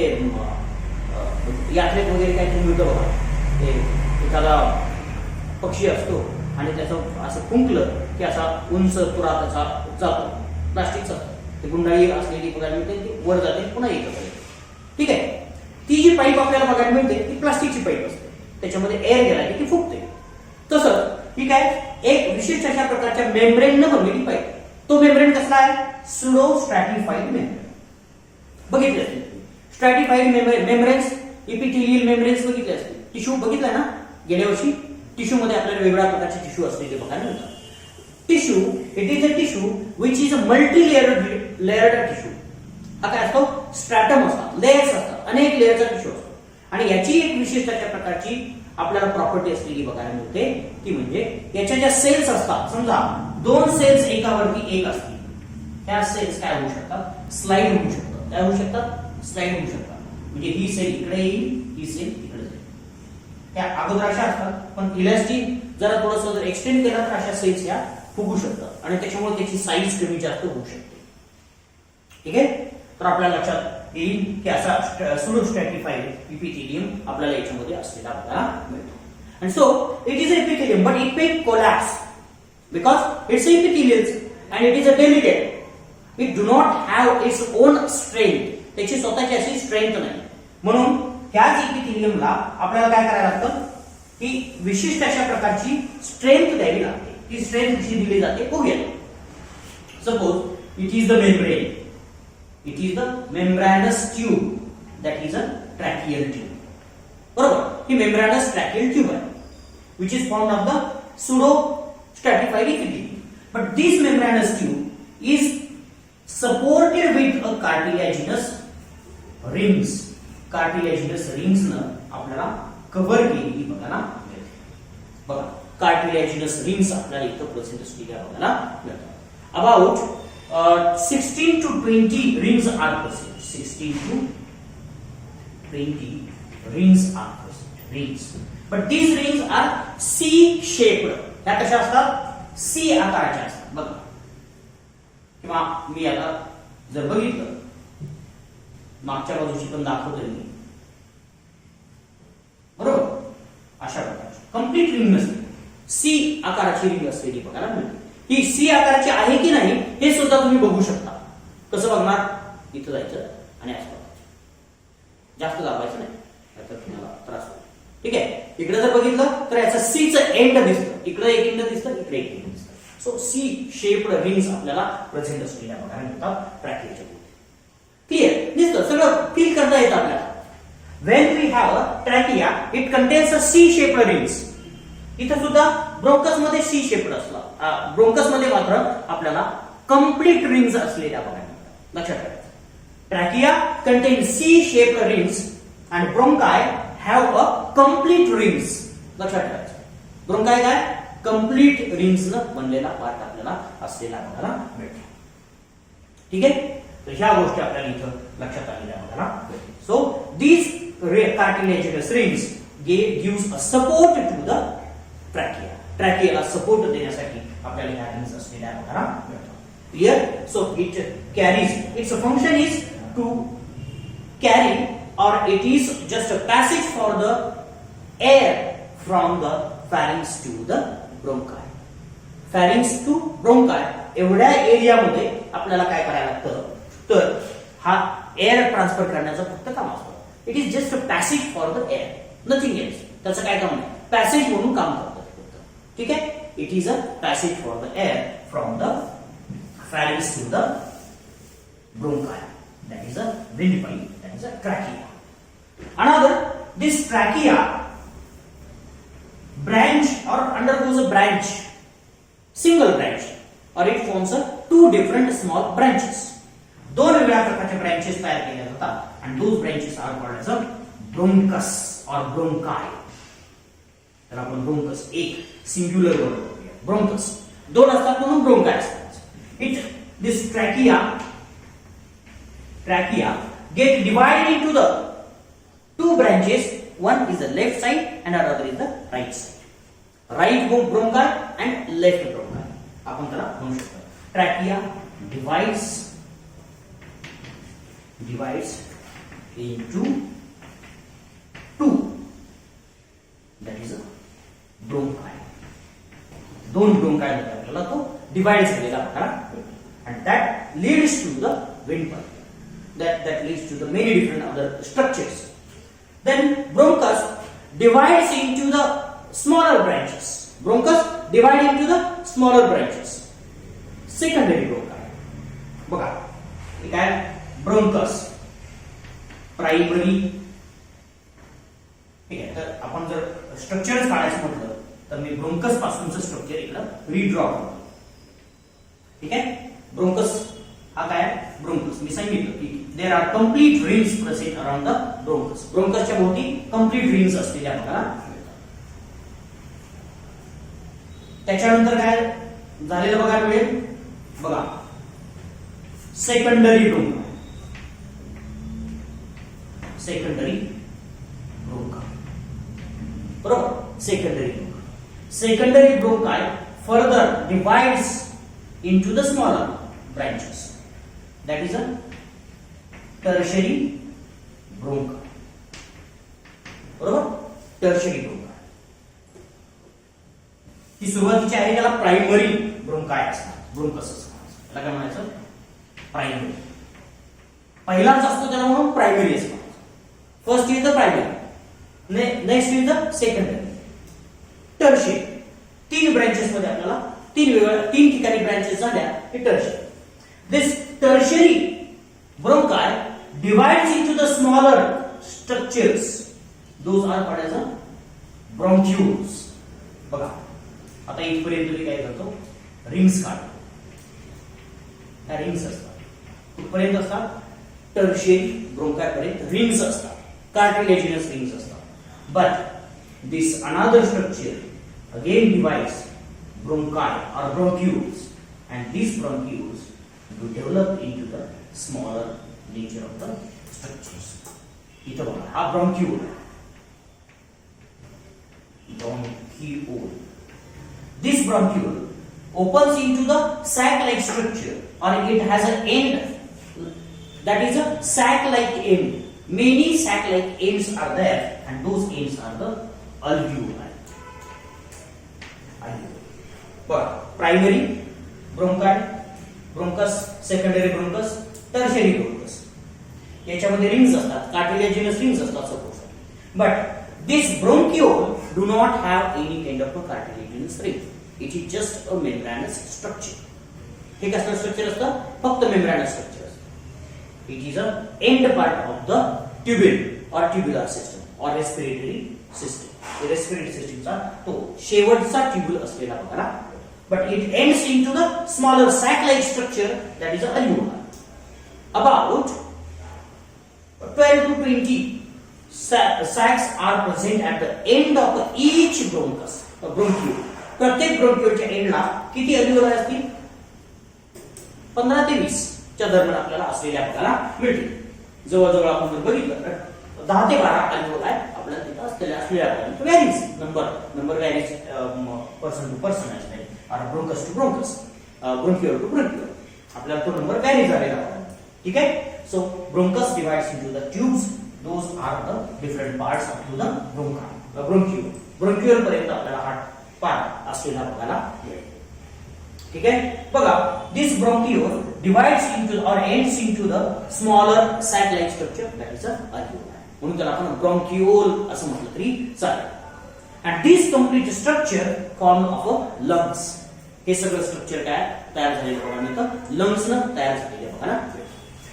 यात्रेत वगैरे काहीतरी मिळतं बघा, ते एखादा पक्षी असतो आणि त्याचं असं फुंकलं की असा उंच तुरा त्याचा जातो, प्लास्टिकचा. ते गुंडाळी असलेली बघायला मिळते, ती वर जाते पुन्हा येतं. ठीक आहे, ती जी पाईप आपल्याला बघायला मिळते ती प्लास्टिकची पाईप असते, त्याच्यामध्ये एअर गेला की ती फुटते. तसंच ठीक आहे, एक विशिष्ट अशा प्रकारच्या मेम्ब्रेननं बनलेली पाईप. तो मेम्ब्रेन कसला आहे? Pseudo स्ट्रॅटिफाईड membrane. बघितले असतील स्ट्रॅटिफाईड मेम्ब्रेन्स, इपिथेलियल मेम्ब्रेन्स बघितले असतील. टिश्यू बघितला ना गेल्या वर्षी? टिश्यू मध्ये आपल्याला वेगवेगळ्या प्रकारचे टिश्यू असलेले बघायला मिळतात. Tissue, it is a tissue which is a multi layered tissue. हा काय असतो? स्ट्रॅटम असतात, लेयर्स असतात, अनेक लेयरचा टिश्यू असतो. आणि याची एक विशिष्ट अशा प्रकारची आपल्याला प्रॉपर्टी असलेली बघायला मिळते, ती म्हणजे याच्या ज्या सेल्स असतात, समजा 2 सेल्स एकावरती एक असतील, त्या सेल्स काय होऊ शकतात? स्लाइड होऊ शकतात. काय होऊ शकतात? स्लाइड होऊ शकतात. म्हणजे ही सेल इकडे येईल, ही सेल इकडे जाईल. त्या अगोदर अशा असतात, पण इलॅस्टिक जरा थोडंसं जर एक्सटेंड केला तर अशा सेल्स या फुगू शकतात आणि त्याच्यामुळे त्याची साईज कमी जास्त होऊ शकते. ठीक आहे, तर आपल्या लक्षात येईल की असा सुडो स्ट्रॅटिफाईड इपिथेलियम आपल्याला याच्यामध्ये असलेला बघायला मिळतो. And so it is an epithelium, but it may collapse because it's epithelial and it is a delicate. It do not have its own strength. त्याची स्वतःची अशी स्ट्रेंथ नाही. म्हणून ह्याच इपिथेलियमला आपल्याला काय करायला लागतं की विशिष्ट अशा प्रकारची स्ट्रेंथ द्यावी लागते. ती स्ट्रेंथ कशी दिली जाते बघूया. Suppose it is the membrane. It is the membranes tube that is a tracheal tube. बरोबर, ही मेम्ब्रेनस ट्रॅकियल ट्यूब आहे which is formed of the pseudo stratified epithelium. But this membranous tube is supported with a cartilaginous rings. Cartilaginous rings न आपल्याला cover केलेली बघायला मिळते. बघा, cartilaginous rings आपल्याला इथं प्रेझेंट असलेल्या बघायला मिळतात. About 16 to 20 rings are present. 16 to 20 rings are present. Rings. But these rings are C-shaped. ह्या कशा असतात? C आकाराच्या असतात. बघा, किंवा मी आता जर बघितलं मागच्या बाजूची पण दाखवतोय मी. बरोबर, अशा प्रकारची कंप्लीट रिंग नसते, C आकाराची रिंग असलेली बघायला मिळते. ही C आकाराची आहे की नाही हे सुद्धा तुम्ही बघू शकता. कसं बघणार? इथं जायचं आणि असं जास्त दाबायचं नाही, याचा तुम्हाला त्रास होईल. ठीक आहे, इकडे जर बघितलं तर याचा सी चं एंड दिसतं, इकडे एक एंड दिसतं, इकडे एक एंड दिसतं. सो सी शेप्ड रिंग्स आपल्याला प्रेझेंट असलेल्या बघायला मिळतात ट्रॅकियाच्या मध्ये. क्लिअर दिसतं, सगळं फील करता येतं आपल्याला. When we have a trachea, it contains a C-shaped rings. इथं सुद्धा ब्रोंकस मध्ये C-shaped असला, ब्रोंकस मध्ये मात्र आपल्याला कंप्लीट रिंग्स असलेल्या बघायला मिळतात. लक्षात ठेवा, trachea contains C-shaped rings and bronchi have a complete rings. लक्षात ठेवायचं, ब्रोंकाय काय कंप्लीट रिंग्स न बनलेला पार्ट आपल्याला असलेला बघायला मिळतो. ठीक आहे, तर ह्या गोष्टी आपल्याला इथं लक्षात आलेल्या बघायला मिळतील. So these cartilaginous rings gives a support to the trachea. ट्रॅकियाला सपोर्ट देण्यासाठी आपल्याला ह्या रिंग्स असलेल्या बघायला मिळतात. Clear? So it carries, its function is to carry or it is just a passage for the air from the pharynx to the bronchi. Pharynx to bronchi एवढ्या एरियामध्ये आपल्याला काय करायला लागतं तर हा एअर ट्रान्सफर करण्याचं फक्त काम असतं. It is just a passage for the air, nothing else. त्याचं काय काम नाही, पॅसेज म्हणून काम करतं फक्त. ठीक आहे, it is a passage for the air from the pharynx to the bronchi. That is a windpipe, that is a trachea. Another, this trachea branch or undergoes a branch, single branch, or it forms a two different small branches. दोन वेगळ्या प्रकारचे branches तयार केले जातात and those branches are called as a bronchus or bronchi. तर आपण bronchus एक singular word वापरूया, bronchus. दोन असतात म्हणून bronchi असतात. This trachea get divided into the two branches. One is the left side and another is the right side. Right bronchi and left bronchi. आपण त्याला म्हणू शकतो. Trachea divides into two. That is a bronchi. दोन bronchi मध्ये आपल्याला तो divide झालेला बघायला and that leads to the windpipe. That leads to the many different other structures. Then bronchus divides into the smaller branches. Bronchus divide into the smaller branches. Secondary bronchi. बघा, हे काय bronchus primary. ठीक आहे, तर आपण जर structure काढायचं म्हटलं तर मी ब्रोंकस पासूनचं स्ट्रक्चर इकडं रीड्रॉ करतो. ठीक आहे, ब्रोंकस हा काय ब्रोंकस मी सांगितलं की there are complete rings present around the bronchus. ब्रोंकसच्या भोवती कंप्लीट रिंग्स असलेल्या बघायला मिळतात. त्याच्यानंतर काय झालेलं बघायला मिळेल बघा, सेकंडरी ब्रोंका. सेकंडरी ब्रोंका, बरोबर, secondary ब्रोंका. Secondary bronchi further divides into the smaller branches. That is a tertiary bronchi. बरोबर, टर्शरी ब्रोंकाय. ती सुरुवातीची आहे त्याला प्रायमरी ब्रोंकाय असतात, ब्रोंकस असतात. त्याला काय म्हणायचं? प्रायमरी. पहिलाच असतो त्याला म्हणून प्रायमरी असतो. First is the primary, next is the secondary. Tertiary. तीन ब्रांचेस मध्ये आपल्याला तीन ठिकाणी ब्रांचेस झाल्या की tertiary. This tertiary bronchi divides into the smaller structures. Those are called as bronchioles. बघा, आता इथपर्यंत मी काय करतो? रिंग्स काढतो. त्या रिंग्स असतात. कुठपर्यंत असतात? टर्शरी ब्रोंकाय पर्यंत रिंग्स असतात. कार्टिलेजिनस रिंग्स असतात. But this another structure again divides bronchi or bronchioles, and these bronchioles to develop into the smaller nature of the structures. इथं बघा, हा bronchiole. Bronchiole. This bronchiole opens into the sac-like structure, or it has an end that is a sac-like end. Many sac-like ends are there, and those ends are the alveoli. Primary bronchi, bronchus, secondary bronchus, tertiary bronchus. याच्यामध्ये rings असतात, cartilaginous rings असतात suppose. But this bronchiole do not have any kind of a cartilaginous ring. It is just a membranous structure. हे कसलं structure असतं? फक्त membranous structure असतं. It is a end part of the tubule or tubular system or respiratory system. Respiratory सिस्टमचा तो शेवटचा tubule असलेला बघा. But it ends into the smaller sac like structure that is a alveoli. About 12 to 20 sacs are present at the end of each bronchus. Bronchiole. प्रत्येक ब्रोंकिओलच्या एंडला किती अल्व्होलाई असतील? 15 ते 20 च्या दरम्यान आपल्याला असलेल्या आपल्याला मिळतील. जवळजवळ आपण जर बघितलं तर 10 ते 12 अल्व्होलाई आपल्याला तिथे असलेल्या varies. Number varies person to person असते, or bronchus to bronchus, bronchiole to bronchiole. आपल्याला तो नंबर व्हॅरी झालेला आहे. ठीक आहे. So bronchus divides into the tubes. Those are the different parts up to the bronchiole. Bronchiole पर्यंत आपल्याला हा पार्ट असलेला बघायला मिळेल. ठीक आहे. बघा, this bronchiole divides into or ends into the smaller sac like structure that is a alveoli. म्हणून त्याला आपण ब्रोंकिओल असं म्हटलं तरी चालेल. And this complete structure form of a lungs. हे सगळं स्ट्रक्चर काय तयार झालेलं बघा मिळतं, लंग्स न तयार झालेलं बघा ना.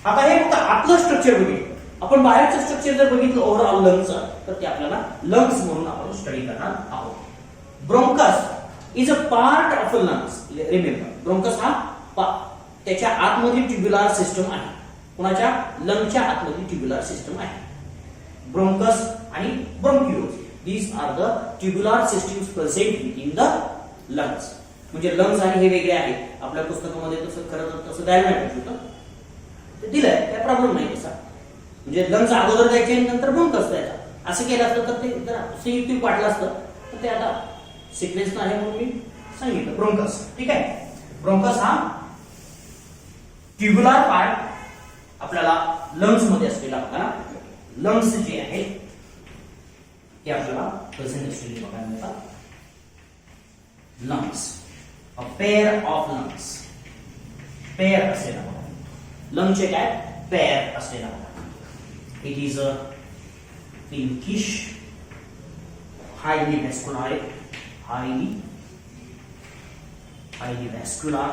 आता हे फक्त आतलं स्ट्रक्चर बघितलं. आपण बाहेरचं स्ट्रक्चर जर बघितलं ओव्हरऑल लंग्सचं, तर ते आपल्याला लंग्स म्हणून आपण स्टडी करणार आहोत. Bronchus is a part of a lungs. Remember, bronchus हा त्याच्या आतमध्ये ट्यूब्युलर सिस्टम आहे. कोणाच्या? लंगच्या आतमध्ये ट्यूब्युलर सिस्टम आहे. ब्रोंकस आणि ब्रोंकिओल्स, these are the tubular systems present in the lungs. म्हणजे लंग्स आणि हे वेगळे आहेत. आपल्या पुस्तकामध्ये तसं खरं तर तसं द्यायला नाही पाहिजे होतं, ते दिलंय, काय प्रॉब्लेम नाही तसा. म्हणजे लंग्स अगोदर द्यायचे नंतर ब्रोंकस द्यायचा. असं केलं असतं तर ते जरा संयुक्त वाटलं असतं. तर ते आता सिक्वेन्स नाही म्हणून मी सांगितलं ब्रोंकस. ठीक आहे. ब्रोंकस हा ट्यूब्युलर पार्ट आपल्याला लंग्स मध्ये असलेला बघा. लंग्स जे आहेत ते आपल्याला प्रेझेंट असलेले बघायला मिळतात. Lungs, a pair of lungs. Pair असलेला बघा. लंगचे काय? पेअर असलेला बघा. It is a pinkish, highly vascular, highly vascular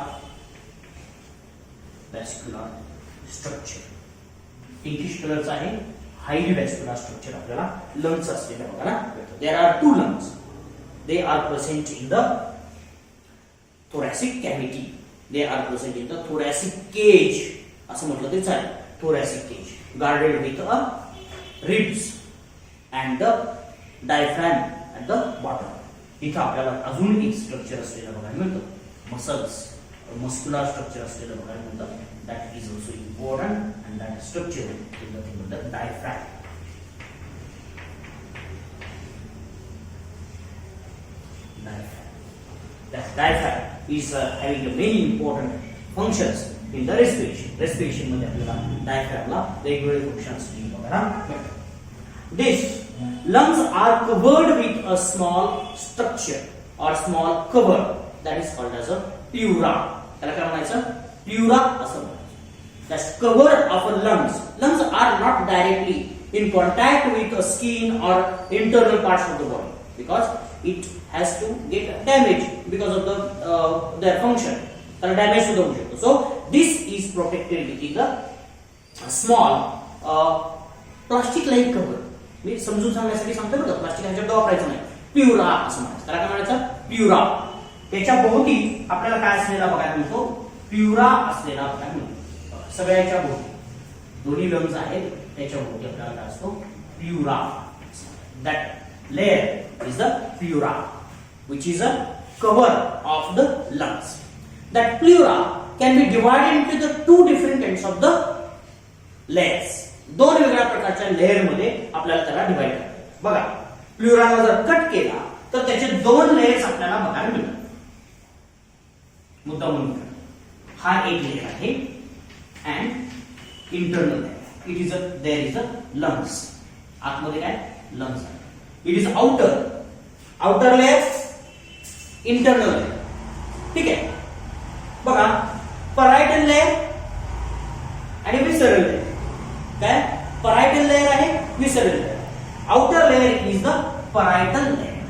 structure. Pinkish कलरचा आहे, हायली व्हॅस्क्युलर स्ट्रक्चर आपल्याला लंग्स असलेला बघा ना. There are two lungs. They are present in the thoracic cavity. They are present in the thoracic cage. असं म्हटलं तरी चालेल. thoracic cage guarded with a ribs and the diaphragm at the bottom. इथं आपल्याला अजून एक स्ट्रक्चर असलेलं बघायला मिळतं. मसल्स, मस्क्युलर स्ट्रक्चर असलेलं बघायला मिळतं. That is also important and that structure is nothing but the diaphragm. That diaphragm is having a many important functions in the respiration. Respiration मध्ये आपल्याला diaphragmला वेगवेगळे functions बघायला मिळतात. These lungs are covered with a small structure or small cover that is called as a pleura. त्याला काय म्हणायचं? Pleura असं म्हणायचं. That's cover of a lungs. Lungs are not directly in contact with the skin or internal parts of the body because it has to get damaged because of their function. त्याला damage सुद्धा होऊ शकतो. So this is protected with a small plastic like cover. मी समजून सांगण्यासाठी सांगतो बघा, plastic ह्याच्यात वापरायचं नाही. प्युरा असं म्हणायचं. त्याला काय म्हणायचं? प्युरा. त्याच्या भोवती आपल्याला काय असलेला बघायला मिळतो? प्युरा असलेला बघायला मिळतो. सगळ्याच्या भोवती दोन्ही लंग्स आहेत त्याच्या भोवती आपल्याला काय असतो? Pleura. That layer is the pleura which is a cover of the lungs. That pleura can be divided into the two different kinds of the layers. दोन वेगळ्या प्रकारच्या लेअर मध्ये आपल्याला त्याला डिवाइड करायचं. बघा, प्ल्युराला जर कट केला तर त्याचे दोन लेयर्स आपल्याला बघायला मिळतात. मुद्दा म्हणून हा एक लेयर आहे and internal layer. It is there is a lungs. आतमध्ये काय? Lungs. It is outer layer, internal layer. ठीक आहे. बघा, परायटल लेयर आणि विसरल लेयर. काय? परायटल लेयर आहे, visceral layer. Outer layer is the parietal layer.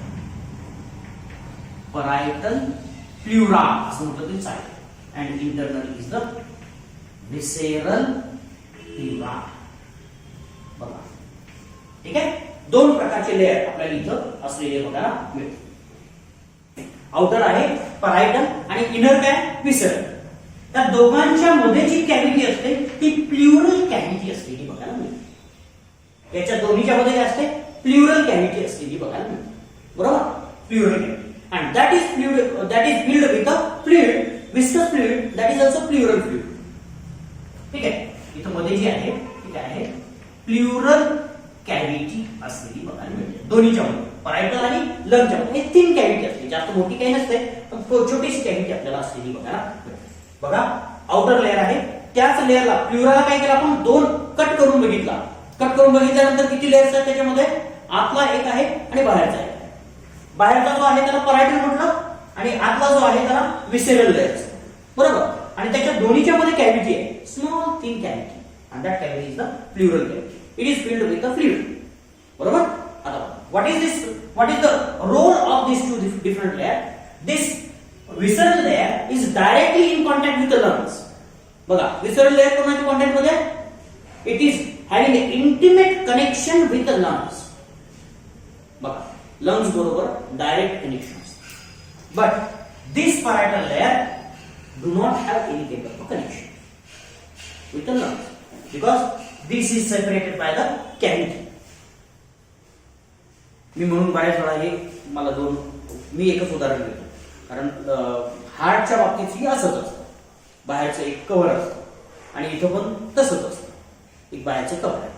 Parietal pleura असं म्हटलं तरी चालेल. And internal is the visceral pleura. बघा, ठीक आहे. दोन प्रकारचे लेयर आपल्याला इथं असलेले बघायला मिळते. आउटर आहे परायटल आणि इनर काय? विसरल. त्या दोघांच्या मध्ये जी कॅव्हिटी असते ती प्ल्युरल कॅव्हिटी असलेली बघायला मिळते. याच्या दोन्हीच्या मध्ये काय असते? प्ल्युरल कॅव्हिटी असलेली बघायला मिळते. बरोबर? Plural cavity. And that is filled with a fluid, viscous fluid, that is also plural fluid. ठीक आहे. इथं मध्ये जी आहे ती काय आहे? प्ल्युरल कॅव्हिटी असलेली बघायला मिळते. दोन्हीच्या मध्ये, परायटल आणि लंगच्या मध्ये. हे तीन कॅव्हिटी असते. जास्त मोठी काही नसते, पण छोटीशी कॅव्हिटी आपल्याला असलेली बघायला मिळते. बघा, आउटर लेयर आहे. त्याच लेयरला प्ल्युराला काय केलं आपण? दोन कट करून बघितला. कट करून बघितल्यानंतर किती लेयर्स आहेत त्याच्यामध्ये? आतला एक आहे आणि बाहेरचा एक आहे. बाहेरचा जो आहे त्याला परायटल म्हटलं आणि आतला जो आहे त्याला विसेरल लेयर. बरोबर? आणि त्याच्या दोन्हीच्या मध्ये कॅव्हिटी आहे, small thin cavity. And that cavity is the pleural cavity. It is filled with the fluid. बरोबर? आता what is the role of this two different layer? This visceral layer is directly in contact with the lungs. बघा, visceral layer कोणाच्या contact मध्ये? It is having an intimate connection with the lungs. बघा, lungs बरोबर direct connection. But this parietal layer do not have any kind of connection with the lungs because this is separated by the cavity. मी म्हणून बऱ्याच वेळा हे मला मी एकच उदाहरण देतो. कारण हार्टच्या बाबतीत असंच असतं. बाहेरचं एक कव्हर असतं आणि इथं पण तसंच असतं. एक बाहेरचं कव्हर आहे.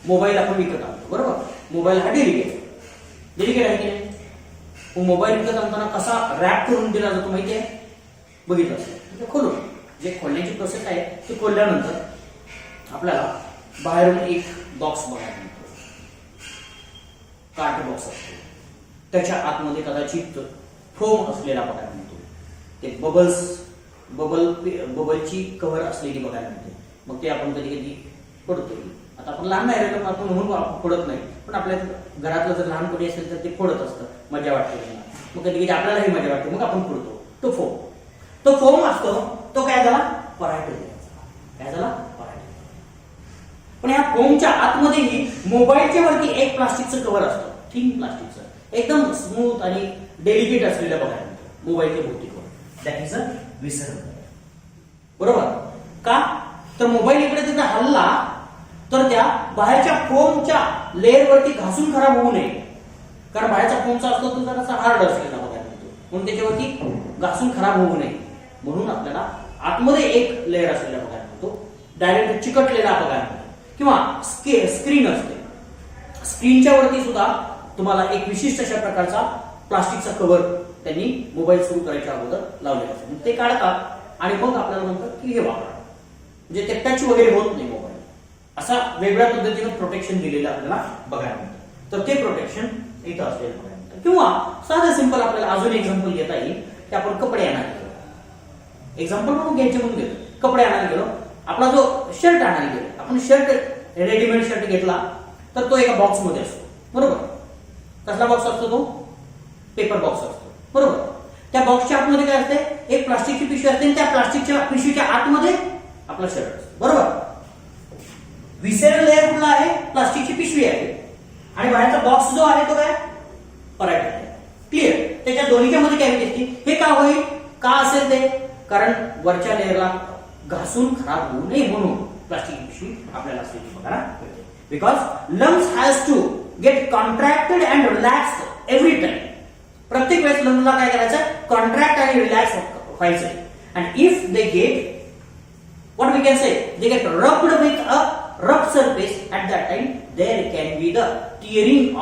मोबाईल आपण विकत आणतो. बरोबर? मोबाईल हा डेलिकेट आहे की नाही? मोबाईल विकत आणताना कसा रॅप करून दिला जातो माहिती आहे? बघितलं असेल. खोलून जे खोलण्याची प्रोसेस आहे ती खोलल्यानंतर आपल्याला बाहेरून एक बॉक्स बघायला मिळतो. कार्ड बॉक्स असतो. त्याच्या आतमध्ये कदाचित फोम असलेला बघायला मिळतो. ते बबलची कव्हर असलेली बघायला मिळते. मग ते आपण कधी कधी फोडतो. आता आपण लहान नाही राहिलो, आपण म्हणून फोडत नाही, पण आपल्या घरातलं जर लहान कोणी असेल तर ते फोडत असतं. मजा वाटते. मग कधी कधी आपल्यालाही मजा वाटते, मग आपण फोडतो. तो फोम असतो तो काय झाला? परायटल. काय झाला? परायटल. पण या फोमच्या आतमध्येही मोबाईलच्या वरती एक प्लास्टिकचं कव्हर असतं. थिन प्लास्टिकचं, एकदम स्मूथ आणि डेलिकेट असलेलं बघायला मिळतं मोबाईलच्या भोवती. दॅट इज अ विसरल लेयर. बरोबर? का? तर मोबाईल इकडे तिथे हल्ला तर त्या बाहेरच्या फोमच्या लेअर वरती घासून खराब होऊ नये. कारण बाहेरचा फोमचा असतो तो जरासा हार्ड असलेला बघायला मिळतो, म्हणून त्याच्यावरती घासून खराब होऊ नये म्हणून आपल्याला आतमध्ये एक लेअर असलेला बघायला मिळतो. डायरेक्ट चिकटलेला बघायला मिळतो. किंवा स्क्रीन असते. स्क्रीनच्या वरती सुद्धा तुम्हाला एक विशिष्ट अशा प्रकारचा प्लास्टिकचा कव्हर त्यांनी मोबाईल सुरू करायच्या अगोदर लावलेला असतो. ते काढतात आणि मग आपल्याला म्हणतात की हे वापरा, म्हणजे ते टच वगैरे होत नाही मोबाईल. असा वेगळ्या पद्धतीनं प्रोटेक्शन दिलेलं आपल्याला बघायला मिळतं. तर ते प्रोटेक्शन इथं असलेलं बघायला मिळतं. किंवा साधं सिंपल आपल्याला अजून एक्झाम्पल घेता येईल की आपण कपडे आणायला गेलो, एक्झाम्पल म्हणून घ्यायचे म्हणून घेतो. कपडे आणायला गेलो, आपला जो शर्ट आणायला गेलो, आपण शर्ट रेडीमेड शर्ट घेतला तर तो एका बॉक्स मध्ये असतो, बरोबर. कसला बॉक्स असतो तो? पेपर बॉक्स असतो, बरोबर. त्या बॉक्सच्या आतमध्ये काय असते? एक प्लास्टिकची पिशवी असते आणि त्या प्लास्टिकच्या पिशवीच्या आतमध्ये आपला शर्ट असतो, बरोबर. विसेरल लेअर कुठला आहे? प्लास्टिकची पिशवी आहे आणि बाहेरचा बॉक्स जो आहे तो काय? पराठा आहे. क्लिअर. त्याच्या दोन्हीच्या मध्ये कॅव्हिटी असते. हे का होईल? का असेल ते? कारण वरच्या लेअरला घासून खराब होऊ नये म्हणून प्लास्टिकची पिशवी आपल्याला असलेली बघायला मिळते. Because lungs has to get contracted and relaxed every time. प्रत्येक वेळेस लंग्सला काय करायचं? कॉन्ट्रॅक्ट आणि रिलॅक्स व्हायचं. And if they get what we can say, they get rubbed with a rough surface, at that time there can be the tearing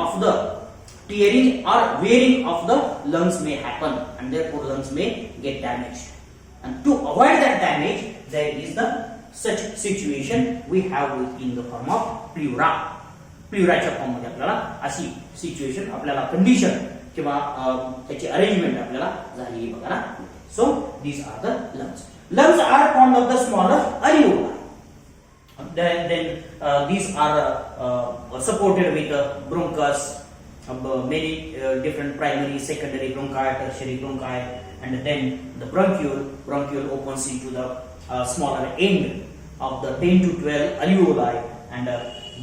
or wearing of the lungs may happen, and therefore lungs may get damaged. And to avoid that damage, there is the such situation we have in the form of pleura. प्ल्युराच्या form मध्ये आपल्याला अशी situation, आपल्याला condition किंवा त्याची arrangement आपल्याला झालेली बघायला. So these are the lungs. Lungs are formed of the smaller alveoli. Then these are supported with bronchus, many different primary, secondary bronchi, tertiary bronchi, and then the bronchiole opens into the smaller end of the 10 to 12 alveoli, and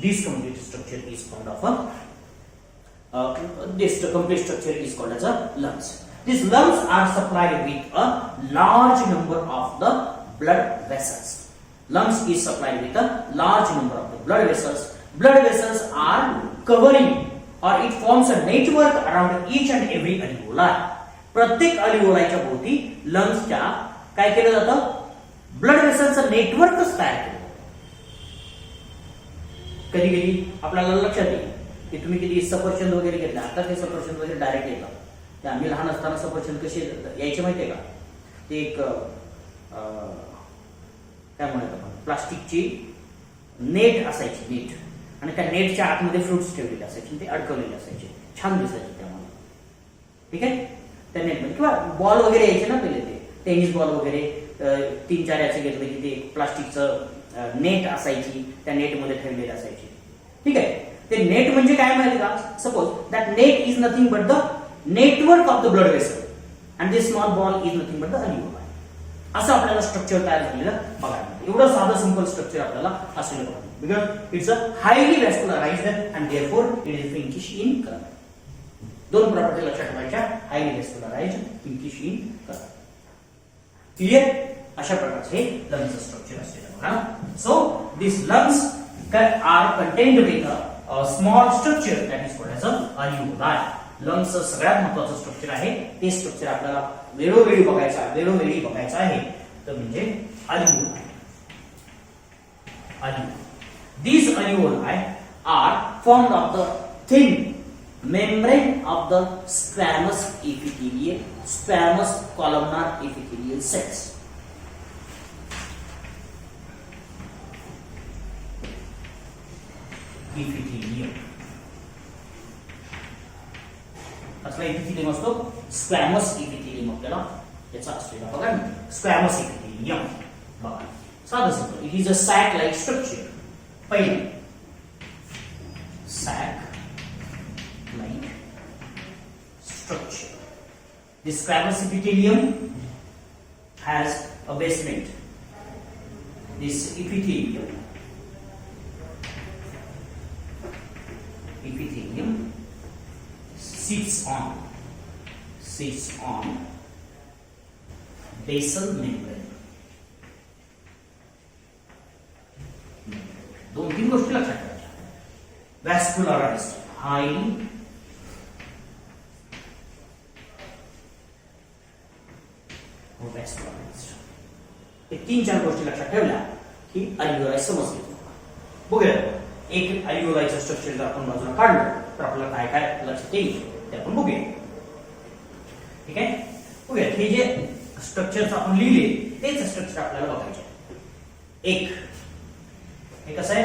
this complete structure is called this complete structure is called as a lungs. These lungs are supplied with a large number of the blood vessels. Lungs is supplied with a large number of the blood vessels. Blood vessels are covering, or it forms a network around each and every alveoli. प्रत्येक अल्व्होलायच्या भोवती लंग्सच्या काय केलं जातं? Blood वेसलचं नेटवर्कच तयार केलं जातं. कधी कधी आपल्याला लक्षात येईल की तुम्ही किती सफरचंद वगैरे घेतला, आता ते सफरचंद वगैरे डायरेक्ट येतात. आम्ही लहान असताना सफरचंद कसे यायचे माहितीये का? ते एक काय म्हणतात आपण, प्लास्टिकची नेट असायची, नेट, आणि त्या नेटच्या आतमध्ये फ्रुट्स ठेवलेले असायचे, ते अडकवलेले असायचे, छान दिसायचे त्यामुळे. ठीक आहे. त्या नेटमध्ये किंवा बॉल वगैरे यायचे ना पहिले, ते टेनिस बॉल वगैरे 3-4 याचे घेतले की ते प्लास्टिकचं नेट असायची, त्या नेटमध्ये ठेवलेले असायचे. ठीक आहे. ते नेट म्हणजे काय माहिती का? Suppose that net is nothing but the network of the blood vessel, and this small ball is nothing but the alveoli. असं आपल्याला स्ट्रक्चर तयार झालेलं बघायला मिळतं. एवढं साधं सिंपल स्ट्रक्चर आपल्याला असलेलं बघायला मिळतं. Because it's a highly vascularised and therefore it is pinkish in colour. दोन प्रॉपर्टी लक्षात ठेवायच्या, highly vascularised, pinkish in colour. Clear? अशा प्रकारचे लंग्सचं स्ट्रक्चर असलेलं बघा. So this lungs are contained with a small structure that is called as a alveoli. लंग्सचं सगळ्यात महत्वाचं स्ट्रक्चर आहे, ते स्ट्रक्चर आपल्याला वेळोवेळी बघायचं आहे, तर म्हणजे alveoli. These alveoli are formed of the thin membrane of the squamous epithelial, squamous columnar epithelial cells. Epithelium. असला इपिथिलियम असतो, स्क्वॅमस इपिथिलियम आपल्याला याचा असलेला बघा. स्क्वॅमस इपिथिलियम बघा, साधं simple. It is a sac like structure. पहिले sac like structure. This squamous epithelium has a basement. This epithelium sits on basal membrane. दोन-तीन गोष्टी लक्षात ठेवायच्या. Vascularised, highly vascularised. हे 3-4 गोष्टी लक्षात ठेवल्या की अल्व्होलाई समजली. बघूया, एक अल्व्होलाईचं स्ट्रक्चर जर आपण बाजूला काढलं तर आपल्याला काय काय लक्षात येईल ते आपण बघूया. ठीक आहे. बघूया हे जे स्ट्रक्चर्स आपण लिहिले तेच स्ट्रक्चर आपल्याला बघायचे. एक हे कसं आहे,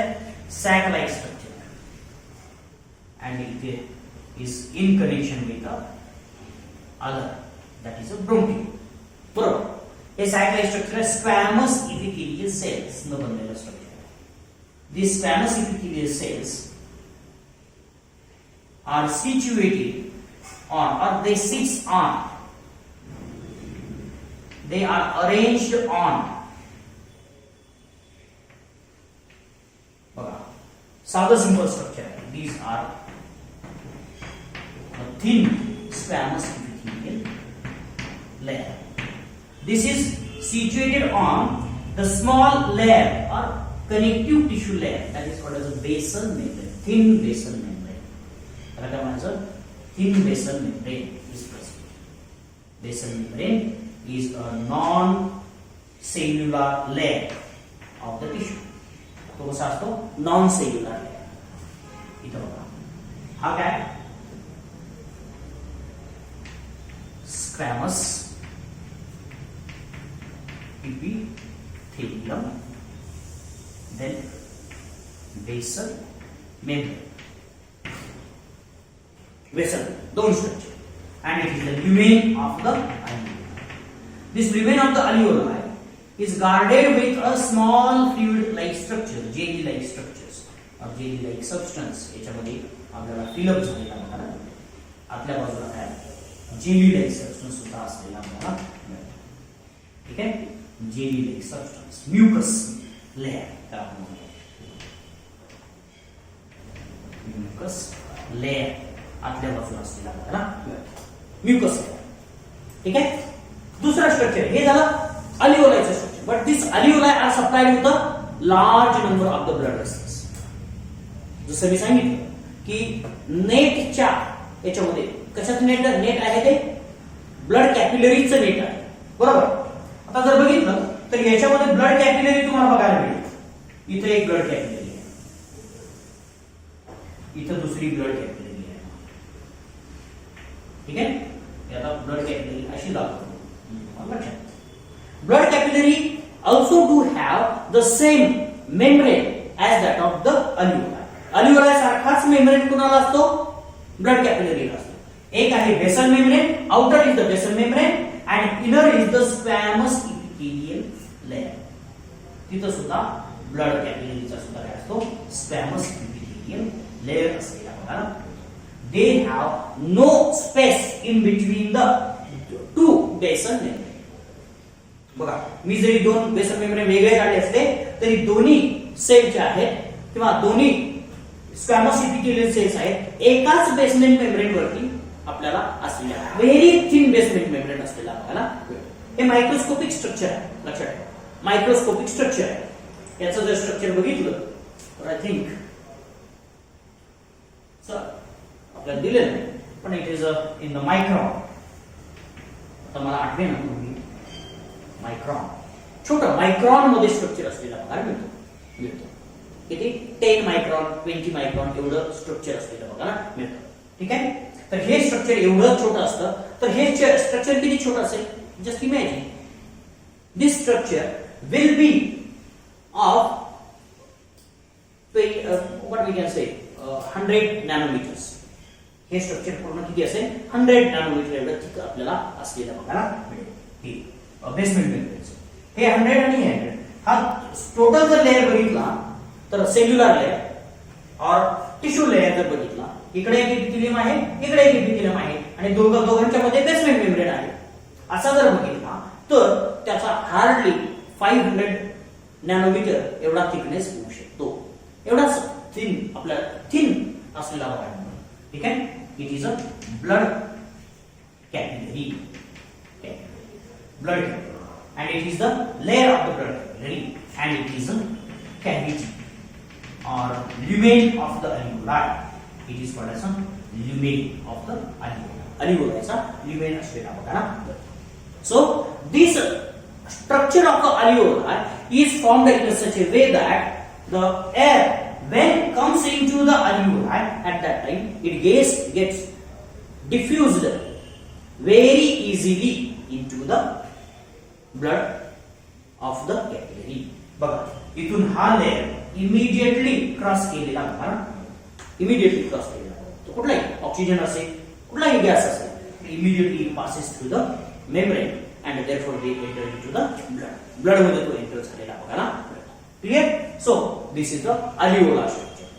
sac like structure and it is in connection with other that is a bronchial. बरोबर. हे सॅक लाईक स्ट्रक्चर आहे स्क्वॅमस इपिथेलियल सेल्स न बनलेलं स्ट्रक्चर. These squamous epithelial cells are situated on, or they sit on, they are arranged on, साधं simple structure आहे. These are a thin squamous epithelial layer. This is situated on the small layer or connective tissue layer that is called as a basal membrane, thin basal membrane. Thin basal membrane is present. Basal membrane is a non-cellular layer of the tissue. तो कसा असतो, non-cellular layer. इथं बघा हा काय, squamous epithelium, then basal membrane. Basal, दोन structure, and it is the lumen of the alveoli. This lumen of the alveoli is guarded with a small fluid-like structure, jelly-like structures or jelly-like substance. याच्यामध्ये आपल्याला fill up झालेला बघा, आतल्या बाजूला काय jelly-like substance सुद्धा असलेला आपल्याला मिळतो. ठीक आहे, jelly-like substance, mucus layer. Mucus layer आतल्या बाजूला असलेला आपल्याला म्युकस लेयर. ठीक आहे. दुसरा स्ट्रक्चर हे झालं अल्व्हेओलायचं structure. But this alveoli are supplied with a large number of the blood vessels. जसं मी सांगितलं की नेटच्या याच्यामध्ये कशाचं नेट आहे, ते ब्लड कॅपिलरीचं नेट आहे. बरोबर. आता जर बघितलं तर याच्यामध्ये ब्लड कॅपिलरी तुम्हाला बघायला मिळेल. इथे एक ब्लड कॅपिलरी आहे, इथं दुसरी ब्लड कॅपिलरी आहे. ठीक आहे. आता ब्लड कॅपिलरी अशी दाखवतो लक्षात. Blood capillary also do have the same membrane as that of the alveoli. Alveoli सारखाच मेम्ब्रेन कुणाला असतो, ब्लड कॅपिलरीला असतो. एक आहे basal membrane, outer is the basal membrane and inner is the squamous epithelial layer. तिथं सुद्धा ब्लड कॅपिलरीचा सुद्धा काय असतो, स्क्वॅमस इपिथेलियल लेयर असलेला बघा. They have no space in between the two basal membrane. बघा, मी जरी दोन बेसल मेम्ब्रेन वेगळे काढले असते तरी दोन्ही सेल जे आहेत किंवा दोन्ही स्क्वॅमस इपिथेलियल सेल्स आहेत एकाच बेसमेंट मेम्ब्रेन वरती आपल्याला असलेल्या व्हेरी थिन बेसमेंट मेम्ब्रेन असलेला आपल्याला. हे मायक्रोस्कोपिक स्ट्रक्चर आहे, लक्षात ठेवा. मायक्रोस्कोपिक स्ट्रक्चर आहे. याचं जर स्ट्रक्चर बघितलं तर आय थिंक आपल्याला दिलेलं नाही, पण it is in the micron. आता मला आठवे ना मायक्रॉन, छोटं मायक्रॉन मध्ये स्ट्रक्चर असलेला बघायला मिळतो. किती 10 मायक्रॉन 20 मायक्रॉन एवढं स्ट्रक्चर असलेलं बघायला मिळतं. ठीक आहे. तर हे स्ट्रक्चर एवढं छोटं असतं, तर हे स्ट्रक्चर किती छोटं असेल, just imagine this structure will be of what we can say 100 nanometers. हे स्ट्रक्चर पूर्ण किती असेल, 100 नॅनोमीटर एवढं थिक आपल्याला असलेलं बघायला मिळेल. बेसमेंट मेम्ब्रेन हे 100 आणि 100 हा टोटल जर लेयर बघितला तर सेल्युलर लेयर और टिश्यू लेयर जर बघितला, इकडे एक इपिथेलियम आहे, इकडे एक इपिथेलियम आहे आणि दोघांच्या मध्ये बेसमेंट मेम्ब्रेन आहे, असा जर बघितला तर त्याचा हार्डली 500 नॅनोमीटर एवढा थिकनेस होऊ शकतो. एवढाच थिन आपल्याला थिन असलेला बघायला. ठीक आहे. It is a blood capillary. blood capillary and it is the layer of the blood capillary and it is a cavity or lumen of the alveoli. It is called as a lumen of the alveoli. Alveoli चा lumen असलेला बघा. So this structure of the alveoli is formed in such a way that the air when comes into the alveoli at that time it gets diffused very easily into the blood of the capillary. बघा इथून हा layer immediately cross केलेला बघा, immediately cross केलेला. तो कुठलाही oxygen असेल, कुठलाही गॅस असेल, immediately passes through the membrane and therefore they enter into the blood. Blood मध्ये तो एंटर झालेला बघा. Clear? So this is the alveolar structure.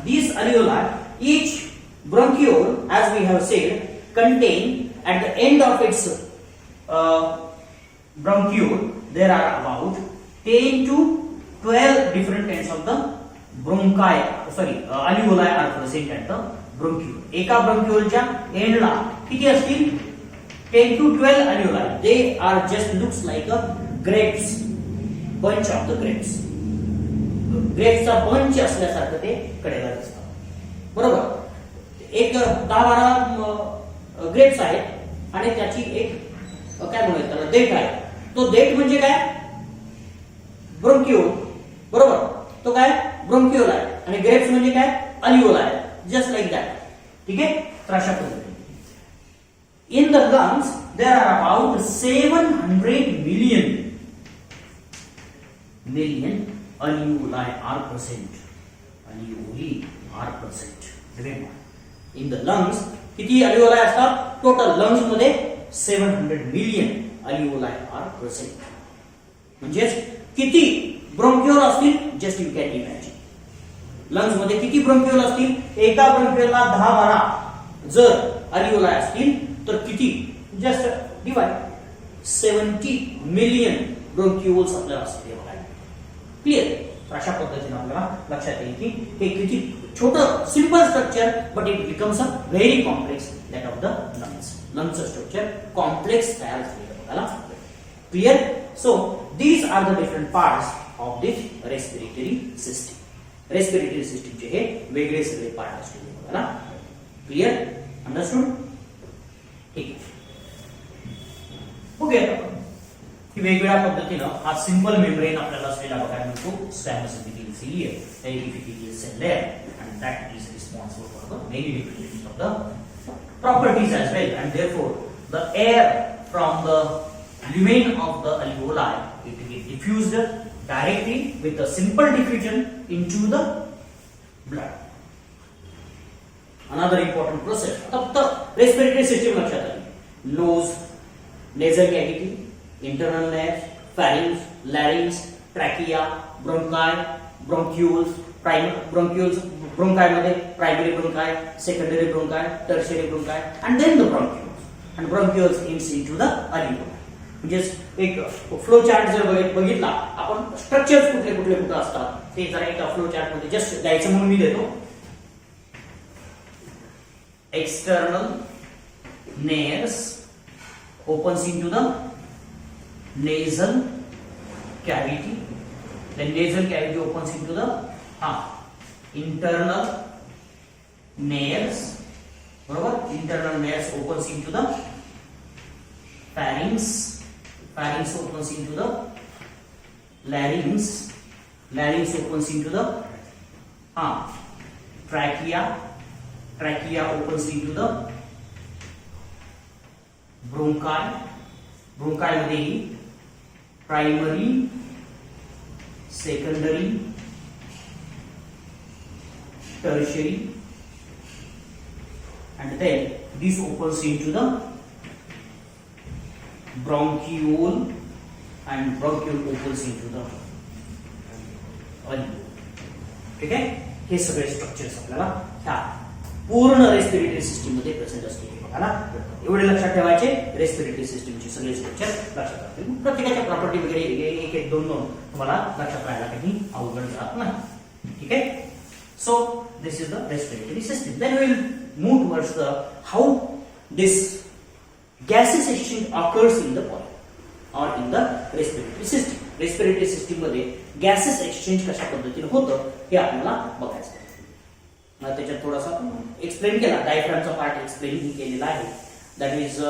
These alveoli, each bronchiole, as we have said, contain at the end of its bronchiole there are about 10 to 12 different kinds of the alveoli are present at the bronchiole. एका ब्रोंकिओलच्या एंडला किती असतील? 10 to 12 alveoli. They are just looks like a grapes, bunch of the grapes. ग्रेप्सचा bunch असल्यासारखं ते कडेला दिसतं. बरोबर? एक 10-12 ग्रेप्स आहेत आणि त्याची एक काय म्हणूयात त्याला देठ आहे. तो देठ म्हणजे काय? ब्रोंकिओल. बरोबर? तो काय? ब्रोंकिओल आहे. आणि ग्रेप्स म्हणजे काय? अल्व्हेओल आहे. Just like that. ठीक आहे? तर अशा पद्धतीने in the lungs there are about 700 million alveoli are present. Alveoli are present. Remember, in the lungs किती alveoli असतात? टोटल लंग्स मध्ये 700 million alveoli are present. म्हणजे किती ब्रोंकिओल असतील? Just you can imagine. Lungs मध्ये किती ब्रोंकिओल असतील? एका ब्रोंकिओलला 10-12 जर alveoli असतील तर किती? जस्ट डिवाइड 70 million ब्रोंकिओल्स आपल्याला असतील. क्लियर? तर अशा पद्धतीने आपल्याला लक्षात येईल की हे किती छोटं simple structure, but it becomes a very complex that of the lungs. लंग्सचं स्ट्रक्चर कॉम्प्लेक्स तयार झालेलं बघायला. Clear? So these are the different parts of this respiratory system. Respiratory सिस्टीमचे हे वेगळे सगळे पार्ट असतील बघायला. क्लियर? अंडरस्टूड? ठीक आहे. बघूया आपण की वेगवेगळ्या पद्धतीनं हा सिंपल मेम्ब्रेन आपल्याला असलेला बघायला मिळतो. Squamous epithelial ciliary, epithelial cell layer, and that is responsible for the many different of the properties as well, and therefore the air from the lumen of the alveoli it gets diffused directly with a simple diffusion into the blood. Another important process. आता respiratory system लक्षात आली. Nose, nasal cavity, internal layers, pharynx, larynx, trachea, bronchi, bronchioles, bronchi मध्ये primary bronchi, secondary bronchi, tertiary bronchi, and then the bronchioles. And bronchioles ends into the alveoli. म्हणजे एक flow chart जर बघितला आपण, structures कुठले कुठले कुठे असतात ते जरा एका फ्लो चार्ट मध्ये जस्ट द्यायचं म्हणून मी देतो. External nares opens into the nasal cavity, then nasal cavity opens into the internal nares. बरोबर? Internal nares opens into the pharynx, pharynx opens into the larynx, larynx opens into the trachea, trachea opens into the bronchi, bronchi मध्ये primary, secondary, tertiary, and then this opens into the bronchiole, and bronchiole opens into the alveoli. ठीक आहे? हे सगळे structures आपल्याला ह्या पूर्ण respiratory system मध्ये present असते बघायला. एवढे लक्षात ठेवायचे. रेस्पिरेटरी सिस्टीमची सगळे स्ट्रक्चर लक्षात राहतील. प्रत्येकाच्या प्रॉपर्टी वगैरे एक एक दोन दोन तुम्हाला लक्षात राहायला काही अवघड जात नाही. ठीक आहे? So this is the respiratory system. Then we will move towards the how this gases exchange occurs in the body और in the respiratory system. Respiratory system मध्ये गॅसेस एक्सचेंज कशा पद्धतीने होतं हे आपल्याला बघायचं आहे. त्याच्यात थोडासा एक्सप्लेन केला. डायफ्रामचा पार्ट एक्सप्लेन केलेला आहे. That is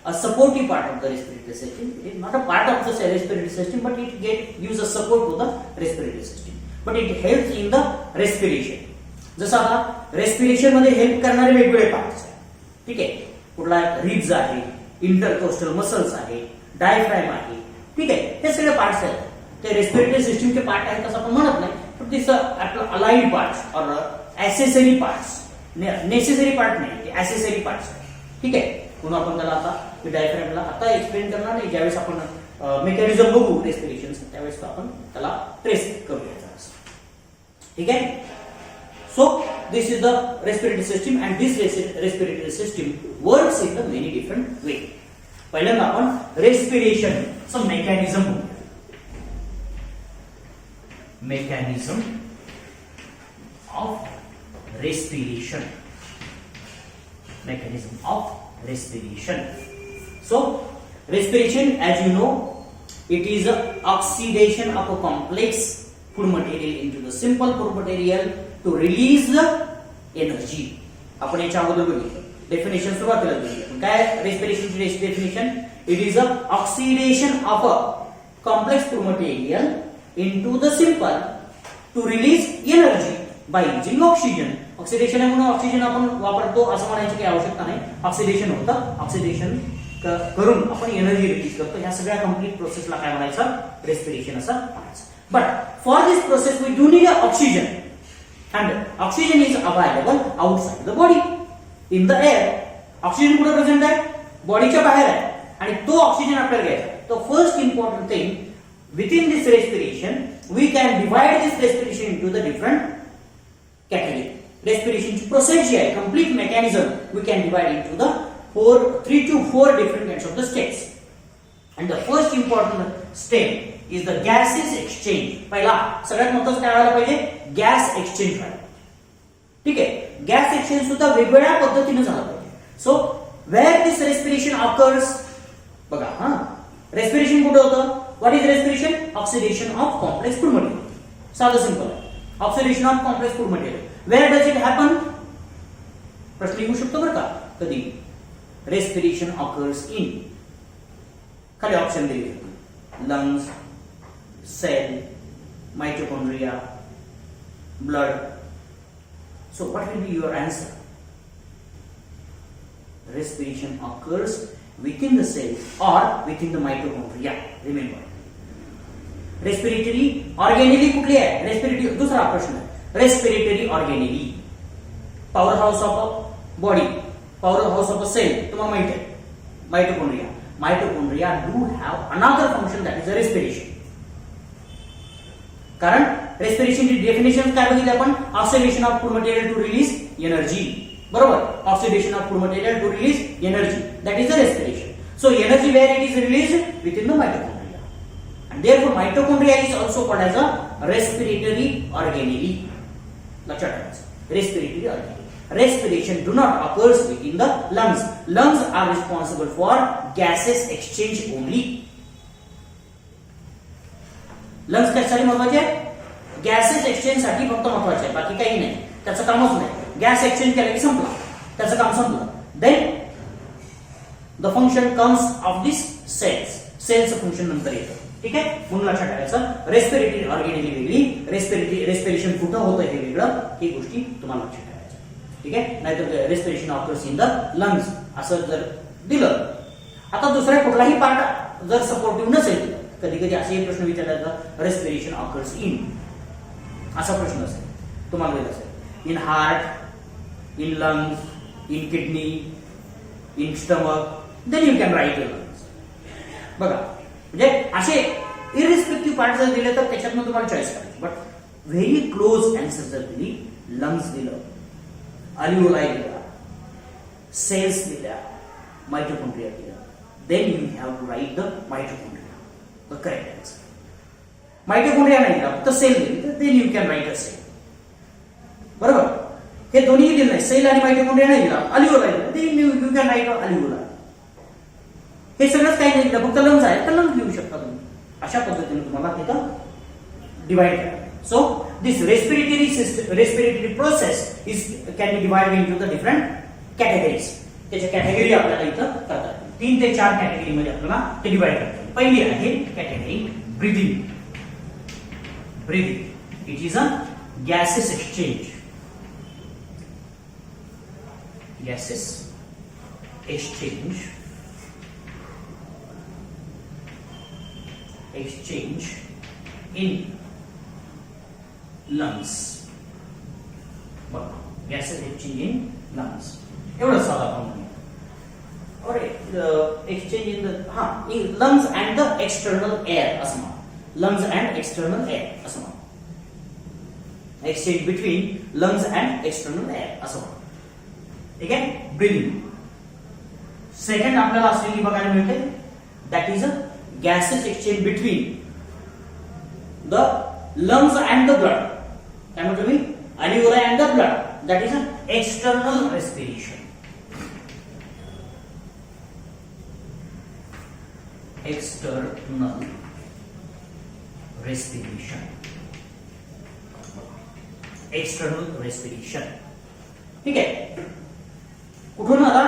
a supportive part of the respiratory system. It is not a part of the respiratory system, but it gives a support to the respiratory system. But it helps in the respiration. जसं आता respiration मध्ये help करणारे वेगवेगळे parts आहेत. ठीक आहे? कुठला ribs आहे, इंटरकोस्टल मसल्स आहे, डायफ्रॅम आहे, ठीक आहे. हे सगळे पार्ट्स आहेत. ते रेस्पिरेटरी सिस्टीमचे पार्ट आहेत असं आपण म्हणत नाही, पण दिस आपलं अलाइड पार्ट्स और ऍसेसरी पार्ट्स, नेसेसरी पार्ट नाही, ते ऍसेसरी पार्ट्स आहेत, ठीक आहे. म्हणून आपण त्याला आता डायफ्रॅमला आता एक्सप्लेन करणार नाही. ज्यावेळेस आपण मेकॅनिझम बघू रेस्पिरेशन त्यावेळेस आपण त्याला ट्रेस करूया, ठीक आहे. So this is the respiratory system and this respiratory system works in the many different way. पहिल्यांदा आपण respiration चं mechanism of respiration. So respiration, as you know, it is a oxidation of a complex food material into the simple food material to release the energy. आपण याच्या अगोदर बघितलं definition सुरुवातीला बघितलं. काय रेस्पिरेशनची definition? It is a oxidation of a complex food material into the simple to release energy by using oxygen. Oxidation आहे म्हणून ऑक्सिजन आपण वापरतो असं म्हणायची काही आवश्यकता नाही. ऑक्सिडेशन होतं, ऑक्सिडेशन करून आपण एनर्जी रिलीज करतो. ह्या सगळ्या कंप्लीट प्रोसेसला काय म्हणायचं? रेस्पिरेशन असं म्हणायचं. But for this process we do need oxygen, and oxygen is available outside the body in the air. Oxygen कुठे प्रेझेंट आहे? बॉडीच्या बाहेर आहे आणि तो ऑक्सिजन आपल्याला घ्यायचा. तो first important thing within this respiration we can divide this respiration into the different category. Respiration ची प्रोसेस जी आहे complete mechanism we can divide into the 3 to 4 different kinds of the states. And the first important step is the gases exchange. पहिला सगळ्यात महत्त्वाचं काय व्हायला पाहिजे? Gas exchange व्हायला पाहिजे, ठीक आहे. गॅस एक्सचेंज सुद्धा वेगवेगळ्या पद्धतीने झाला पाहिजे. So where this respiration occurs, बघा हा रेस्पिरेशन कुठे होतं? What is respiration? Oxidation of complex food material. साधं सिंपल आहे. Oxidation of complex food material. Where does it happen? प्रश्न येऊ शकतो बरं का कधी. रेस्पिरेशन ऑकर्स इन, खाली ऑप्शन दिले lungs, cell, mitochondria, blood. So what will be your answer? Respiration occurs within the cell or within the mitochondria. Remember. Respiratory organelle कुठली आहे? Respiratory दूसरा प्रश्न आहे. Respiratory organelle, power house of a body, power house of a cell. तुम्हाला माहित आहे mitochondria. Mitochondria do have another function, that is the respiration. कारण रेस्पिरेशनची definition काय बघितली आपण? Oxidation of food material to release energy, बरोबर. Oxidation of food material to release energy, that is the respiration. So energy where it is release within the mitochondria, and therefore mitochondria is also called as a respiratory organelle. लक्षात ठेवायचं, respiratory organelle. Respiration do not occurs within the lungs. Lungs are responsible for gases exchange only. Lungs कशासाठी महत्वाचे आहे? Gases exchange साठी फक्त महत्वाचे आहे, बाकी काही नाही. त्याचं कामच नाही. गॅस एक्सचेंज केलं की संपला, त्याचं काम संपलं. Then the function comes of this cells. सेल्सचं फंक्शन नंतर येतं, ठीक आहे. म्हणून लक्षात ठेवायचं रेस्पिरेटरी ऑर्गॅनिली वेगळी, रेस्पिरेशन कुठं होतं हे वेगळं, ही गोष्टी तुम्हाला लक्षात ठेवायचं, ठीक आहे. नाहीतर respiration occurs in the lungs असं जर दिलं. आता दुसरा कुठलाही पार्ट जर सपोर्टिव्ह नसेल, कधी कधी असेही प्रश्न विचारला जातात रेस्पिरेशन ऑकर्स इन, असा प्रश्न असेल तुम्हाला दिला असेल in heart, in lungs, in kidney, in stomach, then you can write your lungs. बघा म्हणजे असे इरिस्पेक्टिव्ह पार्ट जर दिले तर त्याच्यातनं तुम्हाला चॉईस करायची. बट व्हेरी क्लोज आन्सर जर दिली, लंग्स दिलं, अल्व्होलाई दिला, सेल्स दिल्या, माइटोकॉन्ड्रिया दिला, then you have to write the mitochondria. The correct answer. Mitochondria नाही दिला, फक्त सेल दिली तर then you can write a cell, बरोबर. हे दोन्ही दिले नाही, सेल आणि माइटोकॉन्ड्रिया नाही दिला, अल्व्होलाई दिला, देन यू कॅन राईट अल्व्होलाई. हे सगळंच काही नाही दिलं, फक्त लंग्स आहे तर लंग्स लिहू शकता तुम्ही. अशा पद्धतीने तुम्हाला तिथं डिवाइड करा. So this respiratory process can be divided into the different categories. त्याच्या कॅटेगरी आपल्याला इथं करता येतील. 3 ते 4 कॅटेगरी मध्ये आपल्याला ते डिवाइड करता येईल. पहिली आहे category breathing. Breathing it is a gases exchange. Gases exchange in lungs. बघा, gases exchange in lungs. एवढं साधं आपण म्हणूया. Exchange in the lungs and the external air असं म्हणा. Lungs and external air असं म्हणा. Exchange between lungs and external air असं म्हणा. ठीक आहे. ब्रीदिंग सेकंड आपल्याला असलेली बघायला मिळते, that is a gases exchange between the lungs and the blood. काय म्हणतो मी? Alveoli and the blood. That is a external respiration. External respiration. External respiration. ठीक आहे. कुठून आता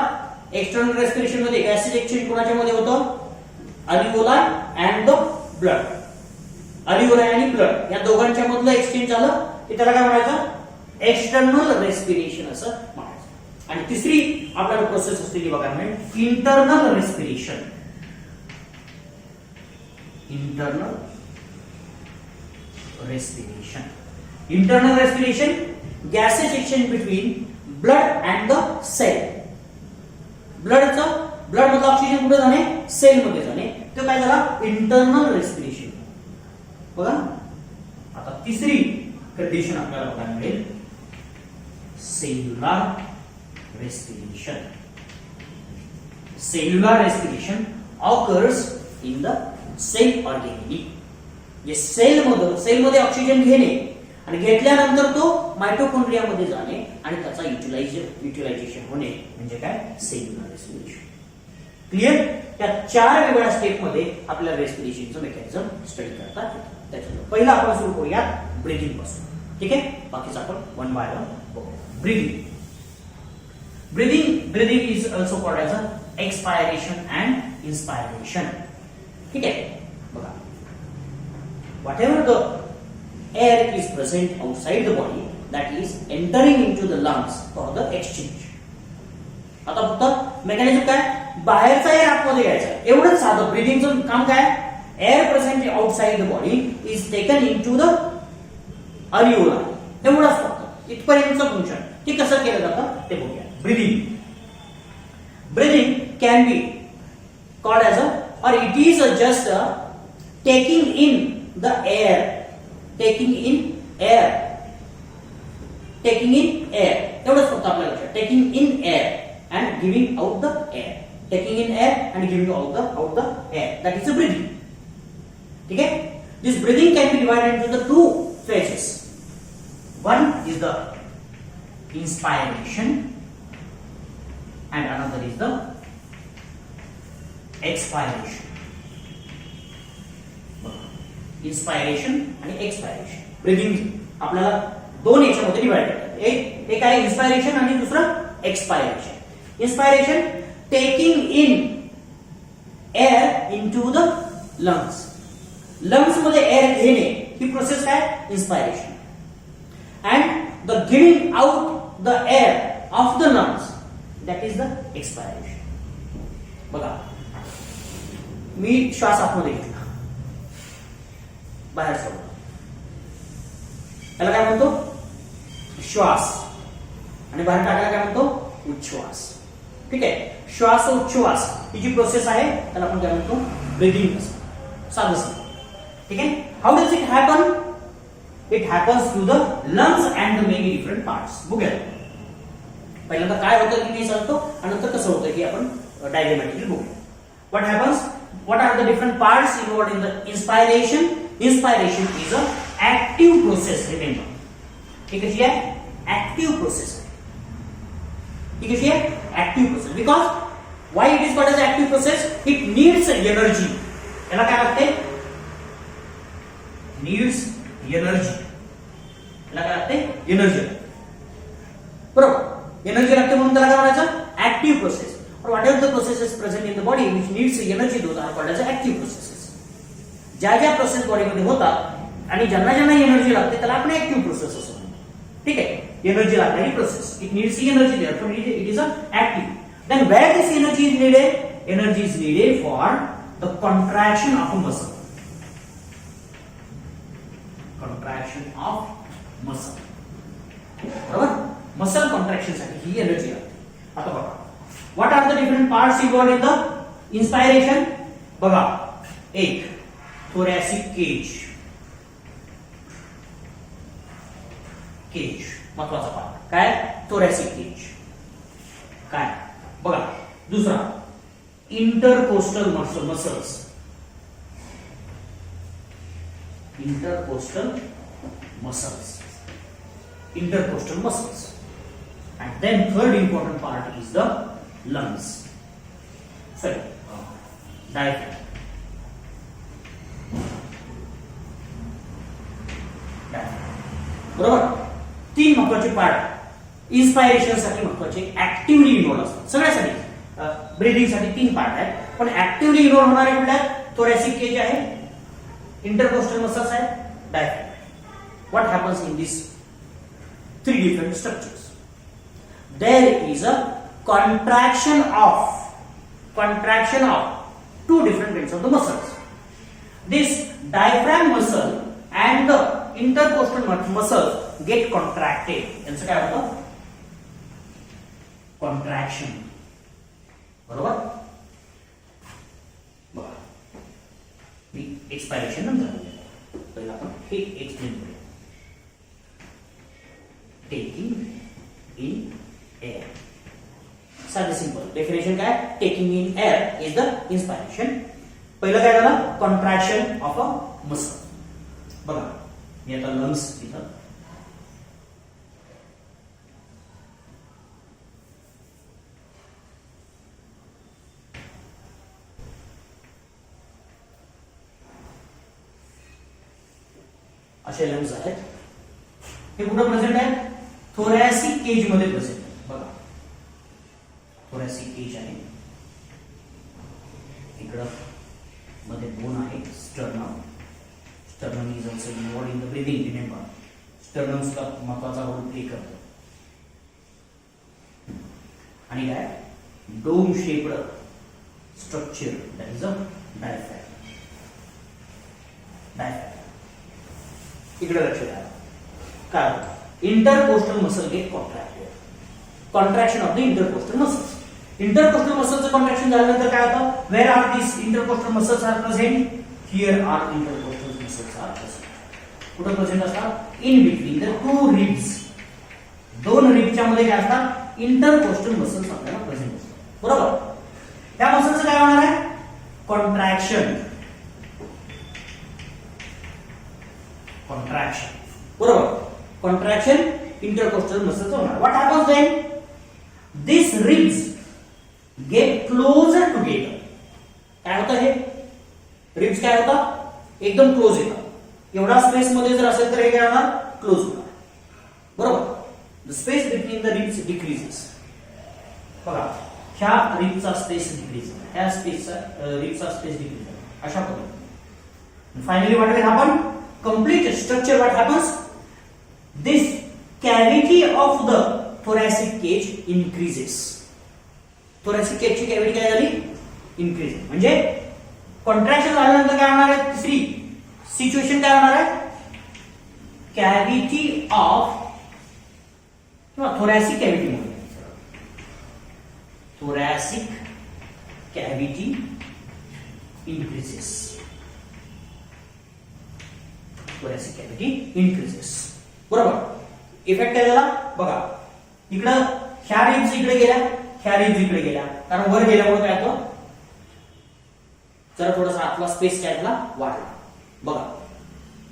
एक्सटर्नल रेस्पिरेशन मध्ये गॅसेस एक्सचेंज कोणाच्या मध्ये होतं? Alveoli and the blood. Alveoli आणि ब्लड या दोघांच्या मधलं एक्सचेंज झालं की त्याला काय म्हणायचं? एक्सटर्नल रेस्पिरेशन असं म्हणायचं. आणि तिसरी आपल्याला प्रोसेस असलेली बघा म्हणजे internal respiration. Internal respiration. Internal respiration gases exchange between blood and the cell. Blood मधलं ऑक्सिजन कुठे जाणे? सेल मध्ये जाणे. तो काय झाला? Internal respiration. बघा आता तिसरी कंडिशन आपल्याला बघायला मिळेल, cellular respiration. Cellular respiration occurs in the cell organelle. जे सेल मध्ये ऑक्सिजन घेणे आणि घेतल्यानंतर तो मायटोकॉन्ड्रियामध्ये जाणे आणि त्याचा युटिलायझेशन होणे म्हणजे काय? Cellular respiration. क्लिअर? त्या चार वेगवेगळ्या स्टेप मध्ये आपल्याला रेस्पिरेशनचं मेकॅनिझम स्टडी करता येतं. त्याच्यामुळे पहिला आपण सुरू करूयात ब्रीदिंग पासून. ठीक आहे. बाकीचं आपण वन बाय वन बघूया. Breathing is also called as a expiration and inspiration. ठीक आहे. बघा, whatever the air is present outside the body that is entering into the lungs for the exchange. आता फक्त मेकॅनिझम काय? बाहेरचा एअर आतमध्ये घ्यायचा. एवढंच साधं. ब्रीदिंगचं काम काय? Air present outside the body is taken into the अल्व्हिओलाई. एवढंच फक्त. इथपर्यंतचं फंक्शन. ते कसं केलं जातं ते बघूया. Breathing can be called as a or it is just taking in the air. Taking in air. एवढंच फक्त आपल्याला लक्षात. Taking in air and giving out the air. Taking in air and giving out the air. That is a breathing. ठीक है? This breathing can be divided into the two phases. One is the inspiration and another is the expiration. Inspiration आणि expiration. Breathing आपल्याला दोन याच्यामध्ये divide करतात. एक आहे inspiration आणि दुसरं expiration. Inspiration taking in air into the lungs. Lungs मध्ये एअर घेणे ही प्रोसेस काय? Inspiration. And the giving out the area of the lungs that is the expiration. बघा, मी श्वास आतमध्ये घेतला, बाहेर सोडला, त्याला काय म्हणतो? श्वास. आणि बाहेर टाकायला काय म्हणतो? उच्छ्वास. ठीक आहे. श्वास उच्छ्वास ही जी प्रोसेस आहे त्याला आपण काय म्हणतो? ब्रीदिंग. साधं. ठीक आहे. How does it happen? It happens through the lungs and the many different parts. बघूया पहिल्यांदा काय होतं की नाही सांगतो आणि नंतर कसं होतं की आपण डायग्रामॅटिकली बघूया. What happens? What are the different parts involved in the inspiration? Inspiration is a active process. Remember. ठीक है? Active process. ठीक है? Active process. Because why it is called as active process? It needs energy. याला काय लागते? Needs energy. याला काय लागते? Energy. बरोबर. एनर्जी लागते म्हणून त्याला काय म्हणायचं? Active process. Or whatever the processes present in the body which needs energy, those are called as active processes. ज्या प्रोसेस बॉडी मध्ये होतात आणि ज्यांना एनर्जी लागते त्याला आपण ऍक्टिव्ह प्रोसेस असं म्हणतो. ठीक आहे. एनर्जी लागणारी process. It needs energy there, it is a active. Then where this energy is needed? Energy is needed for the contraction of a muscle. Contraction of muscle. बरोबर? Muscle contraction साठी ही energy लागते. आता बघा, what are the different parts involved in the inspiration? बघा, एक thoracic cage. Kaij महत्वाचा part काय? thoracic cage. काय बघा, दुसरा intercostal muscles. Intercostal muscles. Intercostal muscles. And then third important part is the lungs. Sorry, diaphragm. बरोबर? तीन महत्वाचे पार्ट इन्स्पायरेशन साठी महत्वाचे ऍक्टिव्हली इन्व्हॉल्व असतात. सगळ्यासाठी ब्रीदिंग साठी तीन पार्ट आहेत, पण ऍक्टिव्हली इन्व्हॉल्व होणारे कुठले आहेत? thoracic cage आहे, intercostal muscles आहे, diaphragm. What happens in these three different structures? There is a contraction of two different kinds of the muscles. This diaphragm muscle and the intercostal muscles get contracted. यांचं काय होतं? Contraction. बरोबर? बघा, मी expiration नंतर पहिला आपण हे एक्सप्लेन करूया. Taking in air. साधे सिंपल डेफिनेशन काय? Taking in air is the inspiration. पहिलं काय झालं? Contraction of a muscle. बघा, मी आता लंग्स इथं असे लंग्स आहेत. हे कुठं प्रेझेंट आहे? thoracic केज मध्ये प्रेझेंट आहे. बघा, thoracic केज आहे, इकडं मध्ये बोन आहे sternum. Sternum is also involved in the breathing. Remember, sternum सुद्धा महत्वाचा रोल प्ले करतो. आणि काय? Dome shaped structure, that is a diaphragm. Diaphragm इकडे लक्ष द्या. काय होतं? Intercostal muscle get contracted. Contraction of the intercostal muscles. Intercostal मसलचं कॉन्ट्रॅक्शन झाल्यानंतर काय होतं? Where are this intercostal muscles are present? Here are intercostal muscles are present. कुठे प्रेझेंट असतात? In between the two ribs. दोन रिब्सच्या मध्ये काय असतात? इंटरकोस्टल मसल्स आपल्याला प्रेझेंट असतात. बरोबर? त्या मसलचं काय होणार आहे? कॉन्ट्रॅक्शन. कॉन्ट्रॅक्शन. बरोबर? कॉन्ट्रॅक्शन इंटरकोस्टल मसल्स होणार. What happens then? This ribs get closer together. काय होतं? हे रिब्स काय होतात? एकदम क्लोज येतात. एवढा स्पेस मध्ये जर असेल तर हे काय होणार? क्लोज होणार. बरोबर? The space between the ribs decreases. बघा, ह्या रिब्सचा स्पेस डिक्रीज, ह्या स्पेसचा रिब्सचा स्पेस डिक्रीज, अशा पद्धतीने. Finally what will happen? complete structure. What happens? This cavity of the thoracic cage increases. Thoracic cage ची कॅव्हिटी काय झाली? इन्क्रीज. म्हणजे कॉन्ट्रॅक्शन झाल्यानंतर काय होणार आहे? तिसरी सिच्युएशन काय होणार आहे? कॅव्हिटी ऑफ किंवा thoracic कॅव्हिटी मध्ये thoracic cavity increases. thoracic cavity increases. बरोबर? इफेक्ट काय झाला? बघा, इकडं ह्या रिब्स इकडे गेल्या, ह्या रिब्स इकडे गेल्या, कारण वर गेल्यामुळे काय होतं? जरा थोडासा आतला स्पेस काय झाला? वाढला. बघा,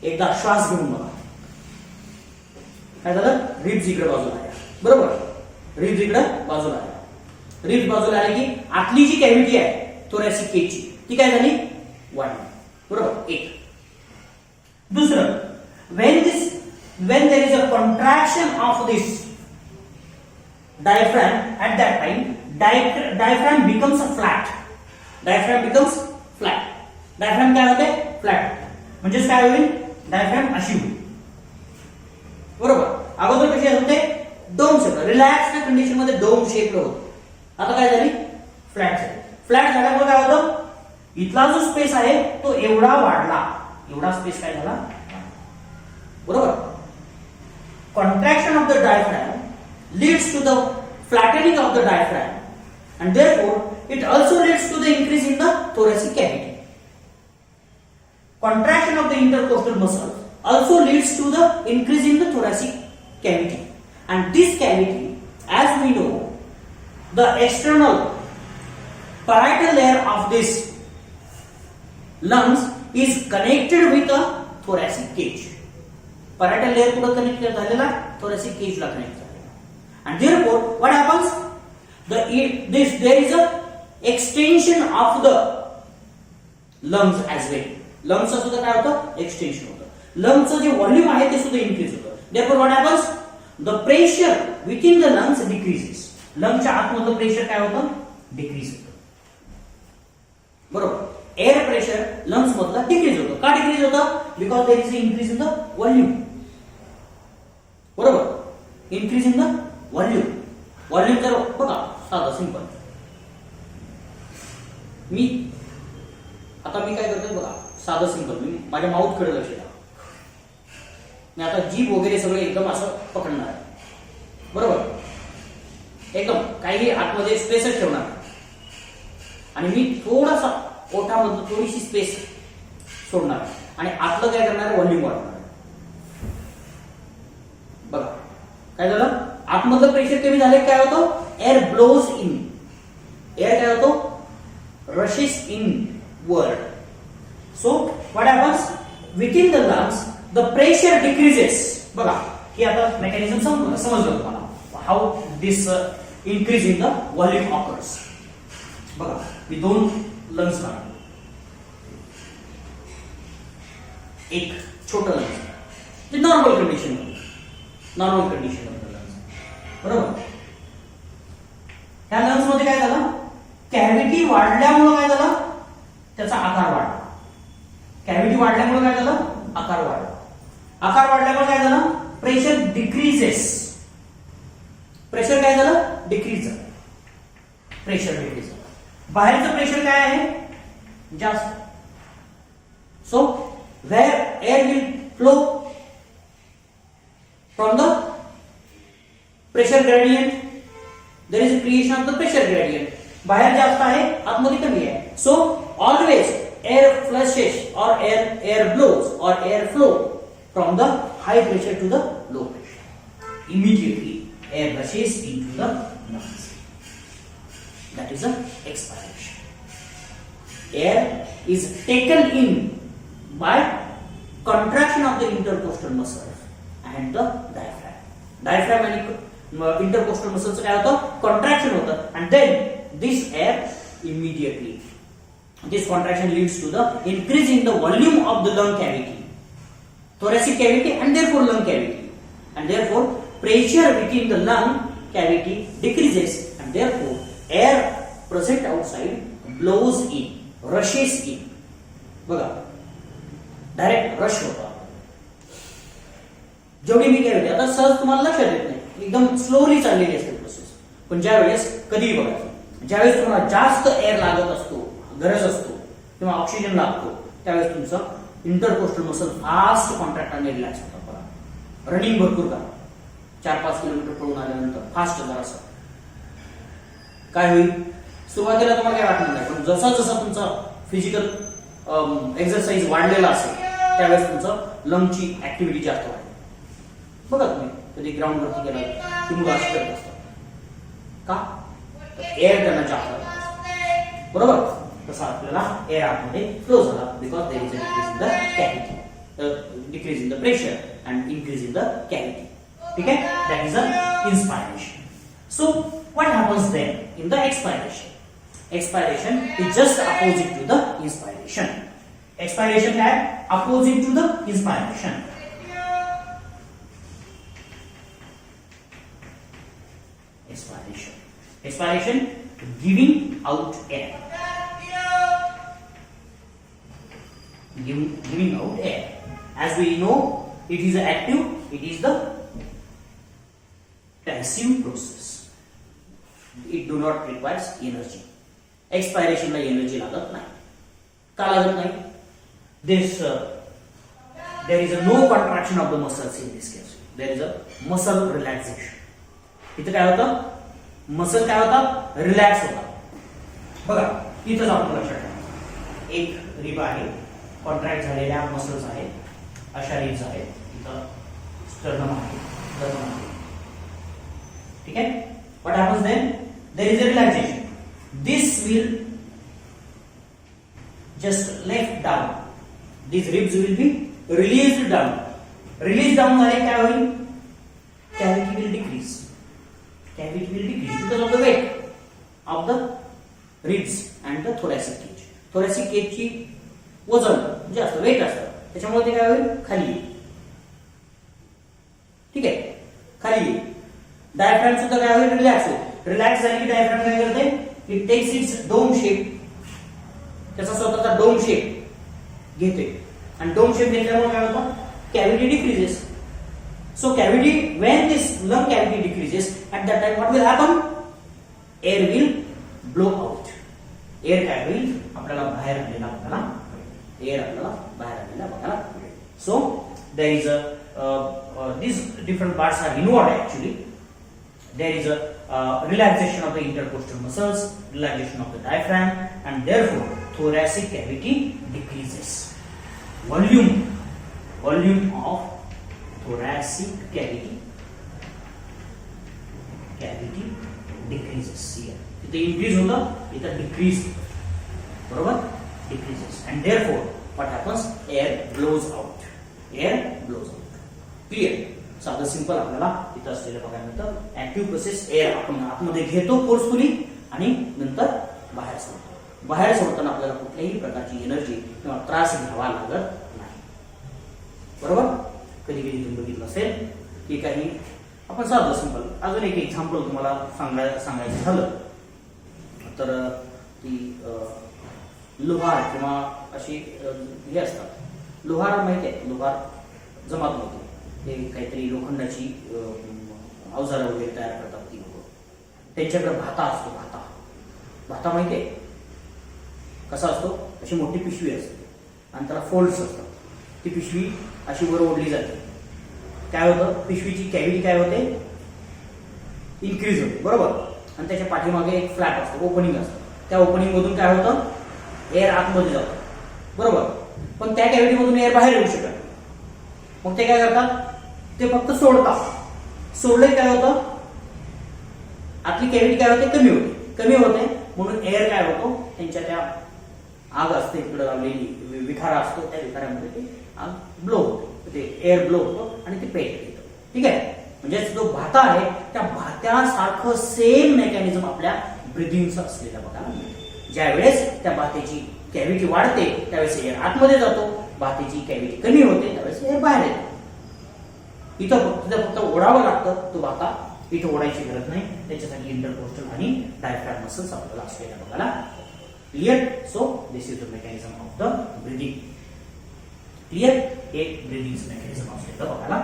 एकदा श्वास घेऊन बघा, काय झालं? रिब्स इकडे बाजूला आल्या. बरोबर? रिब्स इकडे बाजूला आल्या. रिब्स बाजूला आले की आतली जी कॅव्हिटी आहे thoracic केजची, ती काय झाली? वाढली. बरोबर? एक. दूसरा, when there is a contraction of this diaphragm, at that time diaphragm becomes a flat. Diaphragm becomes flat. Diaphragm काय होते? फ्लॅट. म्हणजे काय होईल? डायफ्रॅम अशी होईल. बरोबर? अगोदर कशी होते? Dome shape. रिलॅक्स्ड कंडिशन मध्ये डोम शेप होते. आता काय झाली, फ्लॅट झाली. फ्लॅट झाल्यामुळे काय होतं, इथला जो स्पेस आहे तो एवढा वाढला, एवढा स्पेस काय झाला, बरोबर. Contraction of the diaphragm leads to the flattening of the diaphragm and therefore it also leads to the increase in the thoracic cavity. Contraction of the intercostal muscle also leads to the increase in the thoracic cavity, and this cavity, as we know, the external parietal layer of this lungs is connected with the thoracic cage. Parietal layer कुठे connect झालेला, thoracic cage ला connect झालेला, and therefore what happens, there is a extension of the lungs as well. lungs चं सुद्धा काय होतं, extension होतं. लंग्सचं जे व्हॉल्यूम आहे ते सुद्धा इन्क्रीज होतं. therefore what happens, the pressure within the lungs decreases. लंगच्या आतमधलं प्रेशर काय होतं, डिक्रीज होतं, बरोबर. एअर प्रेशर लंग्स मधला डिक्रीज होतं. का डिक्रीज होतं, because there is increase in the volume, बरोबर. Increase in the volume. Volume तर बघा साधं सिंपल, मी काय करतोय बघा, साधं सिंपल, मी माझ्या माउथ कडे लक्ष द्या. मी आता जीभ वगैरे सगळं एकदम असं पकडणार आहे, बरोबर. एकदम काही आतमध्ये स्पेसच ठेवणार आणि मी थोडासा ओठामधून थोडीशी स्पेस सोडणार आणि आतलं काय करणार, व्हॉल्यूम वाढवणार. बघा काय झालं, आतमधलं प्रेशर कमी झाले, काय होतं, एअर ब्लोज इन, एअर काय होतो, rushes inward. So what happens, within the lungs the pressure decreases. बघा ही आता मेकॅनिझम समजलं तुम्हाला, how this increase in the volume occurs. बघा मी दोन लंग्स काढतो, एक छोटं लंग्स जे नॉर्मल कंडिशन लंग्स, बरोबर. ह्या लंग्स मध्ये काय झालं, कॅव्हिटी वाढल्यामुळे काय झालं, त्याचा आकार वाढला. कॅव्हिटी वाढल्यामुळे काय झालं, आकार वाढला. आकार वाढल्यामुळे काय झालं, प्रेशर डिक्रीजेस. प्रेशर काय झालं, डिक्रीज झालं. प्रेशर डिक्रीज झालं. बाहेरचं प्रेशर काय आहे, जास्त. So where air will flow from the pressure gradient, there is a creation of the pressure gradient. बाहेर जास्त आहे, आतमध्ये कमी आहे. So always air flushes or air blows or air flow from the high pressure to the low pressure. Immediately air rushes into the lungs. That is a expiration. Air is taken in by contraction of the intercostal muscles and the diaphragm. Diaphragm and intercostal muscles काय होतं, contraction होतं, and then this air immediately, this contraction leads to the increase in the volume of the lung cavity, thoracic cavity, and therefore lung cavity, and therefore pressure within the lung cavity decreases, and therefore air present outside blows in, rushes in. बघा direct rush होता. जेवढी मी काय होते आता सहज तुम्हाला लक्षात येत नाही, एकदम स्लोली चाललेली असते प्रोसेस. पण ज्या वेळेस कधीही बघायचं, ज्यावेळेस तुम्हाला जास्त एअर लागत असतो, गरज असतो किंवा ऑक्सिजन लागतो, त्यावेळेस तुमचं इंटरकोस्टल मसल फास्ट कॉन्ट्रॅक्ट आणि रिलॅक्स होतं. बघा रनिंग भरपूर करा, 4-5 किलोमीटर पळून आल्यानंतर फास्ट जरासं काय होईल, सुरुवातीला तुम्हाला काय वाटणार नाही, पण जसा जसा तुमचा फिजिकल एक्सरसाइज वाढलेला असेल त्यावेळेस तुमचं लंगची ऍक्टिव्हिटी जास्त वाढेल. बघा तुम्ही कधी ग्राउंड वरती गेला की मुलं असं करत असतात, का, एअर त्यांना जास्त, बरोबर. तसा आपल्याला एअर आतमध्ये फ्लो झाला, because there is a decrease in the cavity, decrease in the pressure and increase in the cavity. ठीक आहे, that is a inspiration. So what happens then in the expiration? Expiration is just opposite to the inspiration. Expiration है opposite to the inspiration. Expiration giving out air. Giving out air. As we know, it is active. It is the passive process. It do not requires energy. एक्सपायरेशनला energy लागत नाही. का लागत नाही? This there is a no contraction of the muscles in this case. There is a muscle relaxation. इथं काय होतं? Muscle काय होता? रिलॅक्स होता. बघा इथंच आपण लक्षात ठेवा. एक रिब आहे, कॉन्ट्रॅक्ट झालेल्या मसल्स आहेत, अशा रिब्स आहेत. इथं स्टर्नम आहे, स्टर्नम आहे. ठीक आहे. What happens then? There is a relaxation. This will just left down. These ribs will be released down. Released down झाले काय होईल? Cavity will decrease. Cavity will decrease because of the weight of the ribs and the thoracic cage. Thoracic cage ची वजन जे असतं, weight असतं, त्याच्यामुळे ते काय होईल? खाली येईल. ठीक आहे, खाली येईल. डायफ्रॅम सुद्धा काय होईल? रिलॅक्स होईल. रिलॅक्स झाली की डायफ्रॅम काय करते? It takes its dome shape. त्याचा स्वतःचा डोम शेप घेते आणि डोम शेप घेतल्यामुळे काय होतं? Cavity decreases. So cavity, when this lung cavity decreases, at that time what will happen? Air will blow out. Air काय होईल? आपल्याला बाहेर आलेला बघायला मिळेल. एअर आपल्याला बाहेर आलेला बघायला मिळेल. So there is a these different parts are involved actually. There is a relaxation of the intercostal muscles, relaxation of the diaphragm, and therefore thoracic cavity decreases. Volume of thoracic cavity decreases here. इथे increase होता, इथे decrease, बरोबर? Decreases, and therefore what happens? Air blows out. Air blows out. Clear. साधं simple आपल्याला इथं असलेलं बघायला मिळतं. ऍक्टिव्ह प्रोसेस, एअर आपण आतमध्ये घेतो फोर्सफुली आणि नंतर बाहेर सोडतो. बाहेर सोडताना आपल्याला कुठल्याही प्रकारची एनर्जी किंवा त्रास घ्यावा लागत नाही. बरोबर? कधी कधी तुम्ही बघितलं असेल की काही आपण साधं सिंपल अजून एक एक्झाम्पल तुम्हाला सांगायचं झालं तर ती लोहार किंवा अशी हे असतात. लोहार माहिती आहे? लोहार जमात होते, ते काहीतरी लोखंडाची अवजारं वगैरे तयार करतात ती लोक. त्यांच्याकडे भाता असतो. भाता माहिती आहे कसा असतो? अशी मोठी पिशवी असते आणि त्याला फोल्ड्स असतात. ती पिशवी अशी वर ओढली जाते. काय होतं? पिशवीची कॅव्हिटी काय होते? इन्क्रीज होते. बरोबर? आणि त्याच्या पाठीमागे एक फ्लॅप असतो, ओपनिंग असतं. त्या ओपनिंग मधून काय होतं? एअर आतमध्ये जातं. बरोबर? पण त्या कॅव्हिटी मधून एअर बाहेर येऊ शकत. मग ते काय करतात? ते फक्त सोडतात. सोडले काय होतं? आपली कॅव्हिटी काय होते? कमी होते. म्हणून एअर काय होतो? त्यांच्या त्या आग असते इकडे लावलेली, विखारा असतो, त्या विखारामध्ये ते आग ब्लो होते. ते एअर ब्लो होतो आणि ते पेट येतं. ठीक आहे. म्हणजे जो भाता आहे त्या भात्यासारखं सेम मेकॅनिझम आपल्या ब्रिदिंगचं असलेलं बघायला मिळतं. ज्यावेळेस त्या भात्याची कॅव्हिटी वाढते त्यावेळेस एअर आतमध्ये जातो, भात्याची कॅव्हिटी कमी होते त्यावेळेस एअर बाहेर येतो. इथं फक्त ओढावं लागतं तो भाता. इथं ओढायची गरज नाही. त्याच्यासाठी इंटरकोस्टल आणि डायफ्रॅम मसल्स आपल्याला असलेल्या बघायला. Clear? So this is the mechanism of the breathing. Clear? एक ब्रिदिंग मेकॅनिझम असलेलं बघायला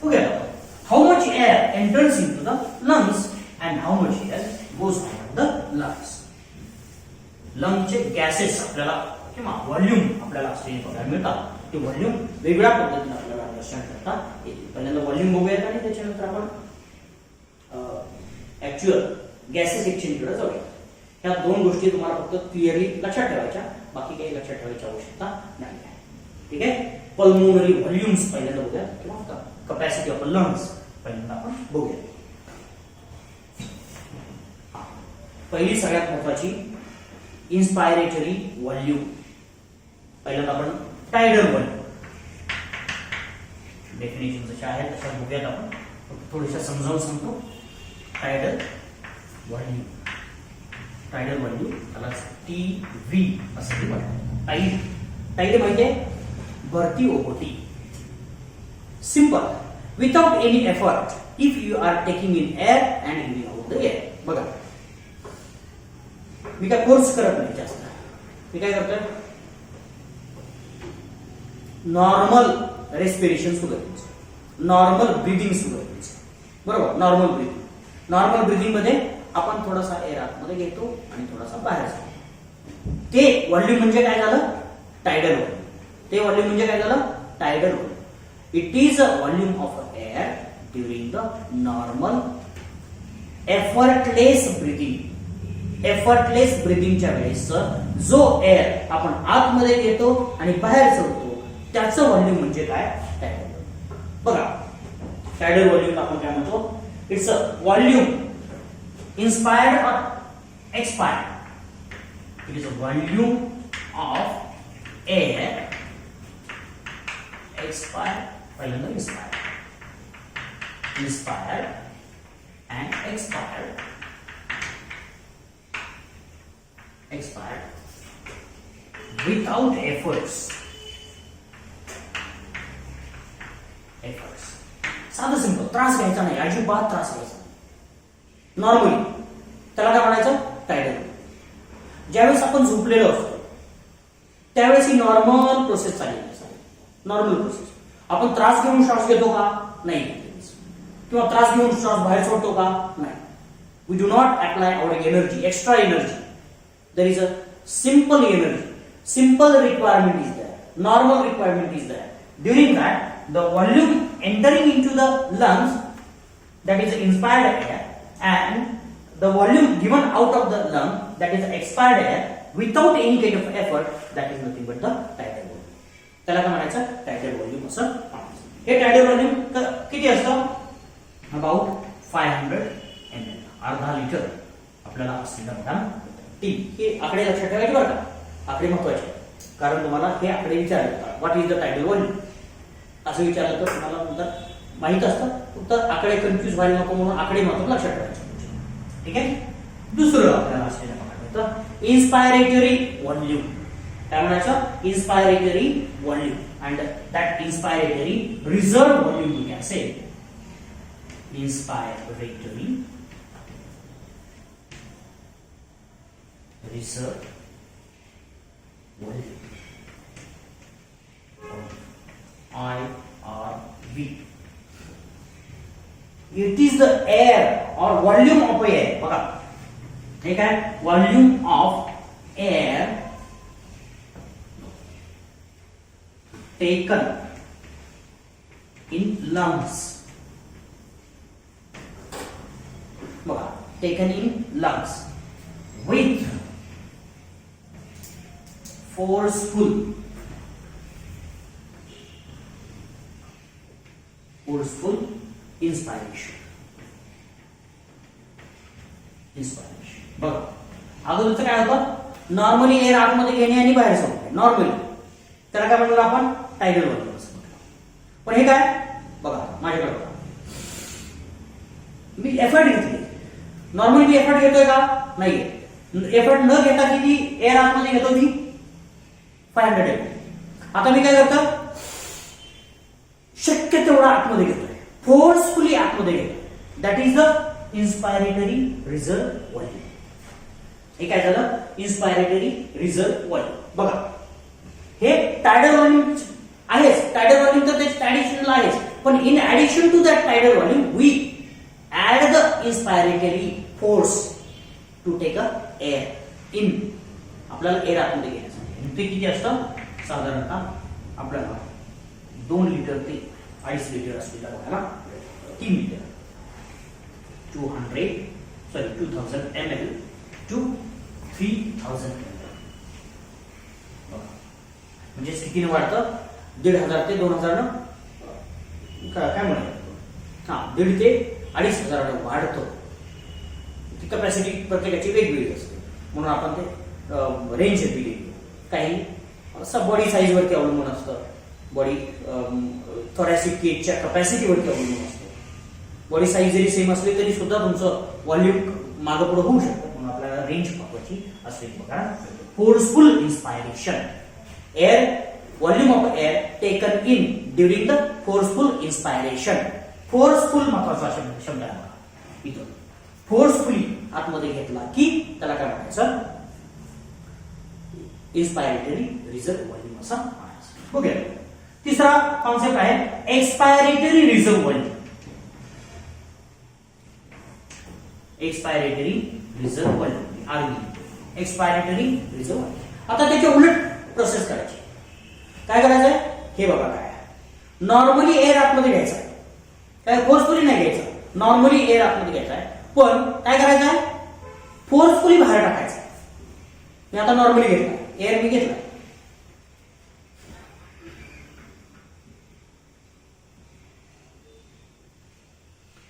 मिळतं. How much air enters into the lungs and how much air goes out of the lungs. लंगचे gases आपल्याला किंवा व्हॉल्यूम आपल्याला असलेले बघायला मिळतात. ते व्हॉल्यूम वेगळ्या पद्धतीने आपल्याला अंडरस्टँड करता येते. पहिल्यांदा व्हॉल्यूम बघूयात आणि त्याच्यानंतर आपण ऍक्च्युअल गॅसेस एक्सचेंजकडे जाऊया. ह्या दोन गोष्टी तुम्हाला फक्त क्लिअरली लक्षात ठेवायच्या, बाकी काही लक्षात ठेवायची आवश्यकता नाही आहे. ठीक आहे. पल्मोनरी व्हॉल्यूम्स पहिल्यांदा बघूया किंवा कपॅसिटी ऑफ लंग्स पहिल्यांदा आपण बघूया. पहिली सगळ्यात महत्वाची इन्स्पायरेटरी व्हॉल्यूम. पहिल्यांदा आपण टायडल व्हॉल्यूम डेफिनेशन जशी आहे तशा बघूयात. आपण थोडीशा समजावून सांगतो. टायडल व्हॉल्यूम त्याला टीव्ही असं म्हणतात. टाईड म्हणजे भरती ओहोटी. Simple, without any effort if you are taking in air and giving out the air. बघा मी काय फोर्स करत नाही जास्त. मी काय करतोय? नॉर्मल रेस्पिरेशन सुरू करायचं, नॉर्मल ब्रिदिंग सुरू करायचं. बरोबर? नॉर्मल ब्रिदिंग मध्ये आपण थोडासा एअर आतमध्ये घेतो आणि थोडासा बाहेर जातो. ते व्हॉल्यूम म्हणजे काय झालं? Tidal volume. ते व्हॉल्यूम म्हणजे काय झालं? Tidal volume. It is a volume of air during the normal effortless breathing. Effortless ब्रीदिंगच्या वेळेस जो एअर आपण आतमध्ये घेतो आणि बाहेर सोडतो त्याचं व्हॉल्यूम म्हणजे काय? Tidal volume. बघा, टायडल व्हॉल्यूम आपण काय म्हणतो? It's a volume inspired or expired. It is a volume of air expired, पहिल्यांदा inspired and expired without efforts. साधं सिंपल, त्रास घ्यायचा नाही, अजिबात त्रास घ्यायचा. नॉर्मली त्याला काय म्हणायचं? टायडल. ज्यावेळेस आपण झोपलेलो असतो त्यावेळेस ही नॉर्मल प्रोसेस चालली असते. Normal process. आपण त्रास घेऊन श्वास घेतो का? नाही. किंवा त्रास घेऊन श्वास बाहेर सोडतो का? नाही. We do not apply our energy, extra energy. There is a simple energy, simple requirement is there, normal requirement is there. During that the volume entering into the lungs, that is inspired air, and the volume given out of the lung, that is expired air, without any kind of effort, that is nothing but the tidal volume. त्याला काय म्हणायचं? Tidal volume असं म्हणायचं. हे tidal volume किती असतं? About 500 ml, अर्धा litre आपल्याला असलेला बघा. हे आकडे लक्षात ठेवायचे बरं का. आकडे महत्वाचे, कारण तुम्हाला हे आकडे विचारले, what is the tidal volume असं विचारलं तर तुम्हाला नंतर माहित असतं. फक्त आकडे कन्फ्युज व्हायला नको म्हणून आकडे महत्व लक्षात ठेवायचे. ठीक आहे. दुसरं आपल्याला असलेलं बघायचं इन्स्पायरेटरी व्हॉल्यूम. काय म्हणायचं? Inspiratory volume. And that inspiratory reserve volume you can say. Inspiratory reserve volume, IRV. It is the air or volume of air. बघा, हे काय? Volume of air taken in lungs. बघा, taken in lungs with forceful inspiration. बघा, अगोदरचं काय होतं? Normally air आतमध्ये घेणे आणि बाहेर सोडणे. नॉर्मली त्याला काय म्हणलं आपण? टायडल व्हॉल्यूम असं म्हटलं. पण हे काय? बघा, माझ्याकडे बघा, मी एफर्ट घेतली. नॉर्मली मी एफर्ट घेतोय का? नाही. एफर्ट न घेता किती एअर आतमध्ये घेतो मी? 500 ml. आता मी काय करतो? शक्य तेवढा आतमध्ये घेतोय, फोर्सफुली आतमध्ये घेतो. That is the inspiratory reserve volume. हे काय झालं? Inspiratory reserve volume. बघा, हे टायडल व्हॉल्यूम आहेच. टायडल व्हॉल्यूम तर त्याच्या ऍडिशनल आहेच, पण in addition to that tidal volume we add the inspiratory force to take a air in. आपल्याला एअर आतमध्ये घेण्यासाठी. ते किती असतं? साधारणतः आपल्याला 2 लिटर ते 2.5 लिटर असलेला बघायला 3 लिटर 2000 ml to 3000 ml. म्हणजे कितीने वाढतं? 1,500 ते 2,000 काय म्हणायचं? 1,500 ते 2,500 वाढतं. ती कॅपॅसिटी प्रत्येकाची वेगवेगळी असते म्हणून आपण ते रेंज दिली. काही बॉडी साईज वरती अवलंबून असतं. बॉडी थोरॅसिक केजच्या कॅपॅसिटीवरती अवलंबून असतं. बॉडी साईज जरी सेम असली तरी सुद्धा तुमचं व्हॉल्यूम मागे पुढे होऊ शकतं. म्हणून आपल्याला रेंज महत्वाची असते. बघा, forceful inspiration, air volume of air taken in during the forceful inspiration. Forceful महत्वाचा शब्द आहे इथं. फोर्सफुली आतमध्ये घेतला की त्याला काय म्हणायचं? इन्स्पायरेटरी रिझर्व व्हॉल्यूम असं म्हणायचं. ओके. तिसरा कॉन्सेप्ट आहे expiratory reserve volume. Expiratory reserve volume RV expiratory reserve volume. आता त्याची उलट प्रोसेस करायची. काय करायचंय हे बघा काय नॉर्मली एअर आतमध्ये घ्यायचा आहे. काय फोर्सफुली नाही घ्यायचं. नॉर्मली एअर आतमध्ये घ्यायचा आहे पण काय करायचं आहे फोर्सफुली बाहेर टाकायचं. मी आता नॉर्मली घेतला एअर मी घेतला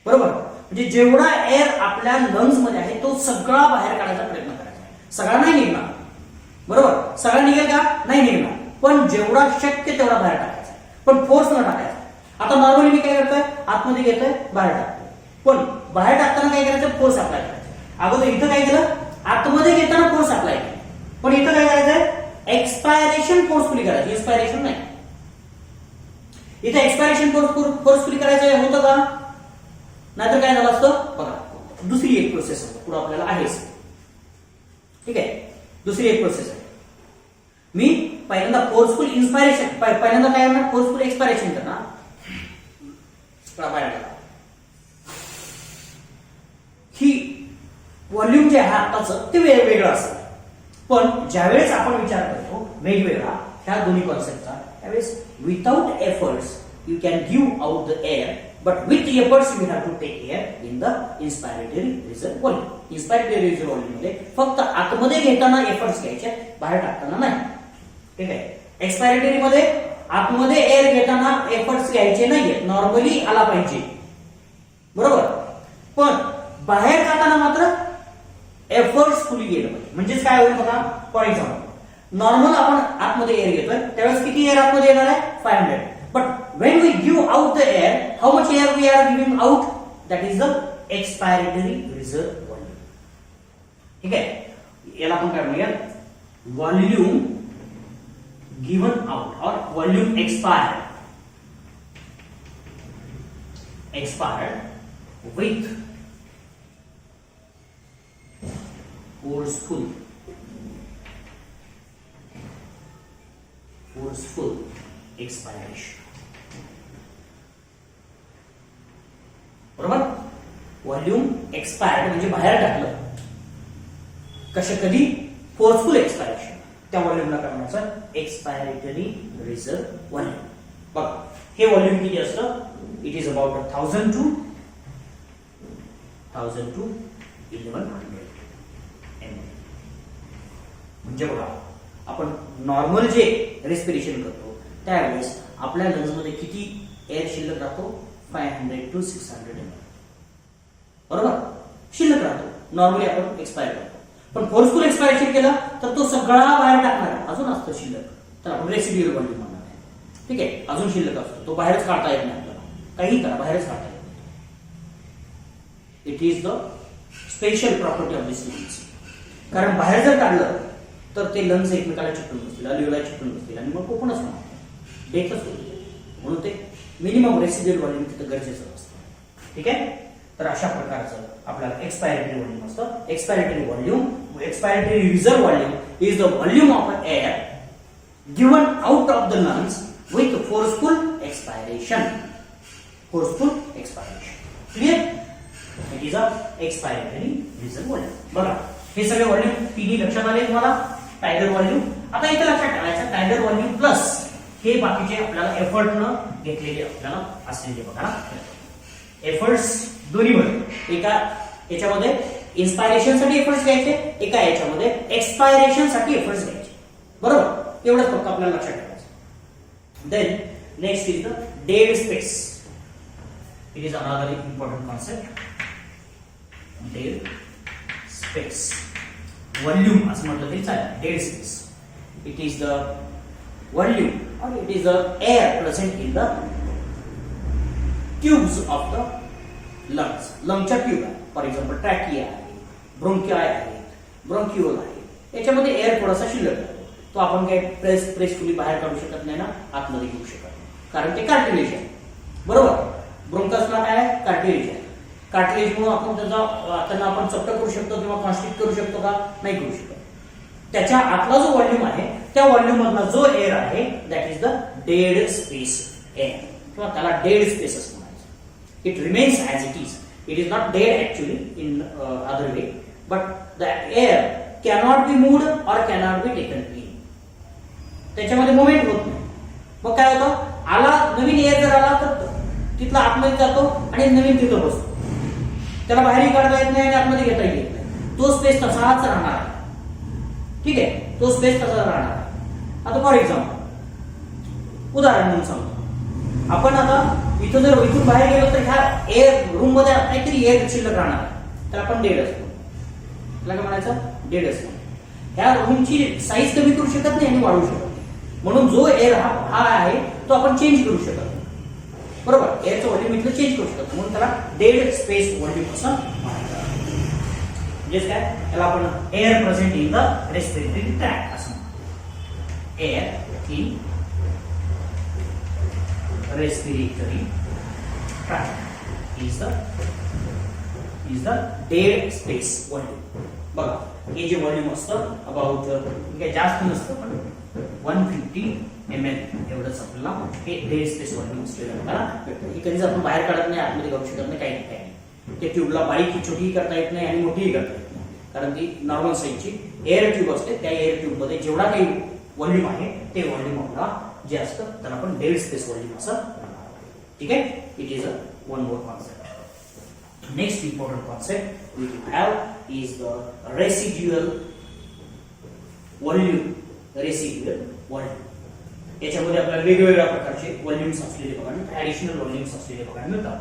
बरोबर. म्हणजे जेवढा एअर आपल्या लंग्स मध्ये आहे तो सगळा बाहेर काढायचा प्रयत्न करायचा. सगळा नाही निघणार बरोबर. सगळा निघेल का नाही निघणार पण जेवढा शक्य तेवढा बाहेर टाकायचा पण फोर्स न टाकायचा. आता नॉर्मली मी काय करतोय आतमध्ये घेतोय बाहेर टाकतोय पण बाहेर टाकताना काय करायचं फोर्स अप्लाय करायचा. अगोदर इथं काय केलं आतमध्ये घेताना फोर्स अप्लाय केला पण इथं काय करायचंय एक्सपायरेशन फोर्सफुली करायचं. इन्स्पायरेशन नाही. इथं एक्सपायरेशन फोर्सफुली करायचं होतं का नाहीतर काय झालं असतं बघा. दुसरी एक प्रोसेस पुढे आपल्याला आहेच. ठीक आहे दुसरी एक प्रोसेस आहे. मी पहिल्यांदा फोर्सफुल इन्स्पायरेशन पहिल्यांदा काय करणार फोर्सफुल एक्सपायरेशन करणार. ही व्हॉल्यूम जे आहे आताच ते वेगवेगळं असतं पण ज्यावेळेस आपण विचार करतो वेगवेगळा ह्या दोन्ही कॉन्सेप्टचा त्यावेळेस without efforts you can give out the air but with efforts you have to take air in the inspiratory reserve volume. Inspiratory reserve volume मध्ये फक्त आतमध्ये घेताना एफर्ट्स घ्यायचे बाहेर टाकताना नाही. ठीक आहे एक्सपायरेटरी मध्ये आतमध्ये एअर घेताना एफर्ट्स घ्यायचे नाहीये नॉर्मली आला पाहिजे बरोबर पण बाहेर जाताना मात्र एफर्ट्स फुली गेलं पाहिजे. म्हणजेच काय होईल बघा फॉर एक्झाम्पल नॉर्मल आपण आतमध्ये एअर घेतोय त्यावेळेस किती एअर आतमध्ये येणार आहे 500 but when we give out the air how much air we are giving out that is the expiratory reserve volume. ठीक आहे याला आपण काय म्हणूया व्हॉल्यूम गिवन आउट और volume expired with forceful expiration. बरोबर व्हॉल्यूम एक्सपायर्ड म्हणजे बाहेर टाकलं कधी फोर्सफुल एक्सपायरेशन त्या व्हॉल्यूमला काय म्हणायचं एक्सपायरेटरी रिझर्व्ह व्हॉल्यूम. बघा हे व्हॉल्यूम किती असतं it is about 1000 to 1100 ml. म्हणजे बघा आपण नॉर्मल जे रेस्पिरेशन करतो त्यावेळेस आपल्या लंग्स मध्ये किती एअर शिल्लक राहतो 500 to 600 ml बरोबर शिल्लक राहतो. नॉर्मली आपण एक्सपायर करतो पण फोर्सफुल एक्सपायरेशन केलं तर तो सगळा बाहेर टाकणार आहे. अजून असतं शिल्लक तर आपण रेसिड्युअल व्हॉल्यूम म्हणणार आहे. ठीक आहे अजून शिल्लक असतो तो बाहेरच काढता येत नाही आपल्याला काही करा बाहेरच काढता येत नाही. It is the special property of this lungs. कारण बाहेर जर काढलं तर ते लंग्स एकमेकाला चिकटून बसतील अल्व्हेओलाई चिकटून बसतील आणि मग कोकणच होणार डेथच होईल. म्हणून ते मिनिमम रेसिड्युअल व्हॉल्यूम तिथं गरजेचं असतं. ठीक आहे तर अशा प्रकारचं आपल्याला एक्सपायरेटरी व्हॉल्यूम असतं. Expiratory reserve volume is the volume of air given out of the lungs with forceful expiration. Clear it is a expiratory reserve volume. बघा हे सगळे व्हॉल्यूम तिन्ही लक्षात आले तुम्हाला. टायगर व्हॉल्यूम आता इथे लक्षात ठेवायचं टायगर व्हॉल्यूम प्लस हे बाकीचे आपल्याला एफर्ट न घेतलेले आपल्याला असलेले बघा एफर्ट्स दोन्ही मध्ये एका याच्यामध्ये इन्स्पायरेशन साठी एफर्ट्स घ्यायचे एका याच्यामध्ये एक्सपायरेशन साठी एफर्ट्स घ्यायचे बरोबर एवढंच फक्त आपल्याला लक्षात ठेवायचं. Then next is the dead space. It is another important concept. Dead space volume असं म्हटलं तरी चालेल. Dead space it is the volume और it is the air present in the tubes of the lungs. लंगच्या tube आहे for example trachea आहे bronchi आहे ब्रोंक्युल आहे याच्यामध्ये एअर थोडासा शिल्लक राहतो. तो आपण काही प्रेसफुली बाहेर काढू शकत नाही ना आतमध्ये घेऊ शकत नाही कारण ते कार्टिलेज आहे बरोबर. ब्रोंकसला काय आहे कार्टिलेज आहे. कार्टिलेज म्हणून आपण त्यांना आपण चपट करू शकतो किंवा कॉन्स्ट्रिक्ट करू शकतो का नाही करू शकत. त्याच्या आतला जो व्हॉल्यूम आहे त्या व्हॉल्यूम मधला जो एअर आहे that is the dead space air किंवा त्याला डेड स्पेस असं म्हणायचं. It remains as it is. It is not dead actually in other way, but the air cannot be moved or cannot be taken in. त्याच्यामध्ये moment होत नाही. मग काय होतं, आला नवीन एअर जर आला तर तिथला आतमध्ये जातो आणि नवीन तिथं बसतो. त्याला बाहेरही काढता येत नाही आणि आतमध्ये घेता येत नाही. तो स्पेस तसाच राहणार आहे. ठीक आहे, तो स्पेस तसाच राहणार आहे. आता फॉर एक्झाम्पल उदाहरण म्हणून सांगतो, आपण आता इथं जर इथून बाहेर गेलो तर ह्या एअर रूम मध्ये काहीतरी एअर शिल्लक राहणार आहे, तर आपण डेड असतो. त्याला काय म्हणायचं, डेड असतो. ह्या रूमची साईज कमी करू शकत नाही आणि वाढवू शकत नाही. म्हणून जो एअर हा आहे तो आपण चेंज करू शकत नाही. बरोबर, एअरचं व्हॉल्यूम इथलं चेंज करू शकतो, म्हणून त्याला डेड स्पेस व्हॉल्यूम असं म्हणायचं. म्हणजेच काय, त्याला आपण air present in the respiratory tract असं म्हणतो. Air in respiratory tract is the dead space volume. बघा, हे जे व्हॉल्यूम असतं अबाउट काय जास्त नसतं पण 150 ml एवढंच आपल्याला हे डेड स्पेस व्हॉल्यूम असलेलं आपल्याला भेटतं. हे कधीच आपण बाहेर काढत नाही, आतमध्ये करू शकत नाही, काही नाही. त्या ट्यूबला बारीक छोटीही करता येत नाही आणि मोठीही करता येत नाही, कारण ती नॉर्मल साईजची एअर ट्यूब असते. त्या एअर ट्यूब मध्ये जेवढा काही व्हॉल्यूम आहे ते व्हॉल्यूम आपल्याला जे असतं त्याला आपण डेड स्पेस व्हॉल्यूम असं म्हणतो. ठीक आहे, it is one more concept. Next important concept we have is the residual volume. Residual volume याच्यामध्ये आपल्याला वेगवेगळ्या प्रकारचे व्हॉल्यूम्स असलेले बघा, ऍडिशनल व्हॉल्यूम्स असलेले बघायला मिळतात.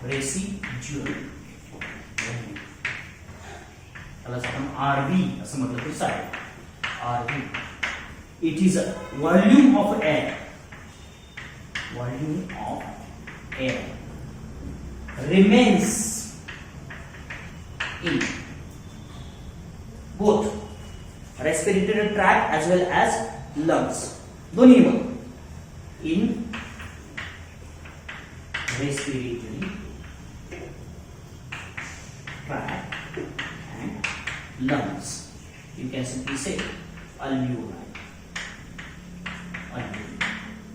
रेसिड्युअल व्हॉल्यूम त्याला आपण आरव्ही असं म्हटलं तरी चालेल. RV it is a volume of air. Volume of air remains in both respiratory tract as well as lungs. दोन्ही मध्ये in respiratory tract lungs. You can simply say alveoli. Alveoli.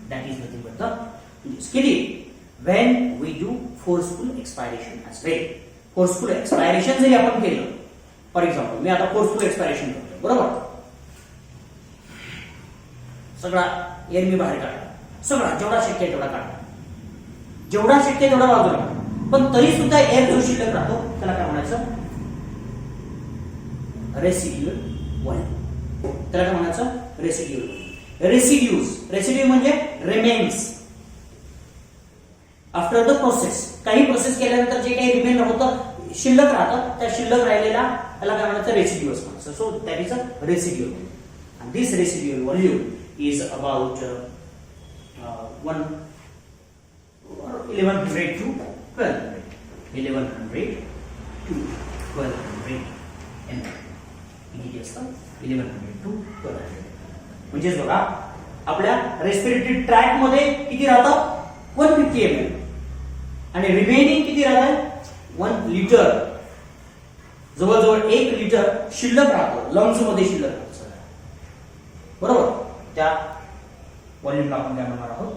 That is nothing but the skilly when we do forceful expiration as well. Forceful expiration जरी आपण केलं, for example मी आता forceful expiration करतो, बरोबर, सगळा air मी बाहेर काढला, सगळा जेवढा शक्य आहे तेवढा काढला, जेवढा शक्य आहे तेवढा बाजूला, पण तरी सुद्धा एअर जो शिल्लक राहतो त्याला काय म्हणायचं, रेसिड्युअल व्हॉल्यूम. त्याला काय म्हणायचं, रेसिड्युअल. रेसिड्यू म्हणजे रिमेन्स आफ्टर द प्रोसेस. काही प्रोसेस केल्यानंतर जे काही रिमेन होतं, शिल्लक राहतं, त्या शिल्लक राहिलेला त्याला काय म्हणायचं, रेसिड्यूअस म्हणायचं. So that is a residual. And this residual volume is about 1100 to 1200. 1100 to 1200 ml. किती असतं, 1100 to 1200. म्हणजेच बघा, आपल्या रेस्पिरेटरी ट्रॅक मध्ये किती राहतं, 150 ml, आणि रिमेनिंग किती राहतं, 1 लिटर. जवळजवळ 1 लिटर शिल्लक राहतं, लंग्स मध्ये शिल्लक राहतं, बरोबर. त्या व्हॉल्यूमला आपण काय म्हणणार आहोत,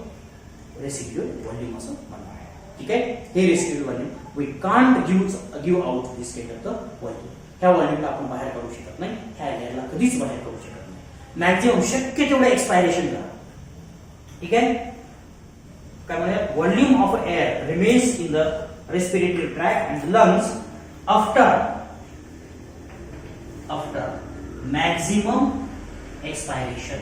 रेसिड्युअल व्हॉल्यूम असं म्हणणार आहे. ठीक आहे, हे residual volume we can't give out this kind of the volume. ह्या व्हॉल्यूमला आपण बाहेर काढू शकत नाही, ह्या एरियाला कधीच बाहेर काढू शकत नाही. मॅक्झिमम शक्य तेवढं एक्सपायरेशन करा. ठीक आहे, काय म्हणजे volume of air remains in the respiratory tract and lungs after maximum expiration.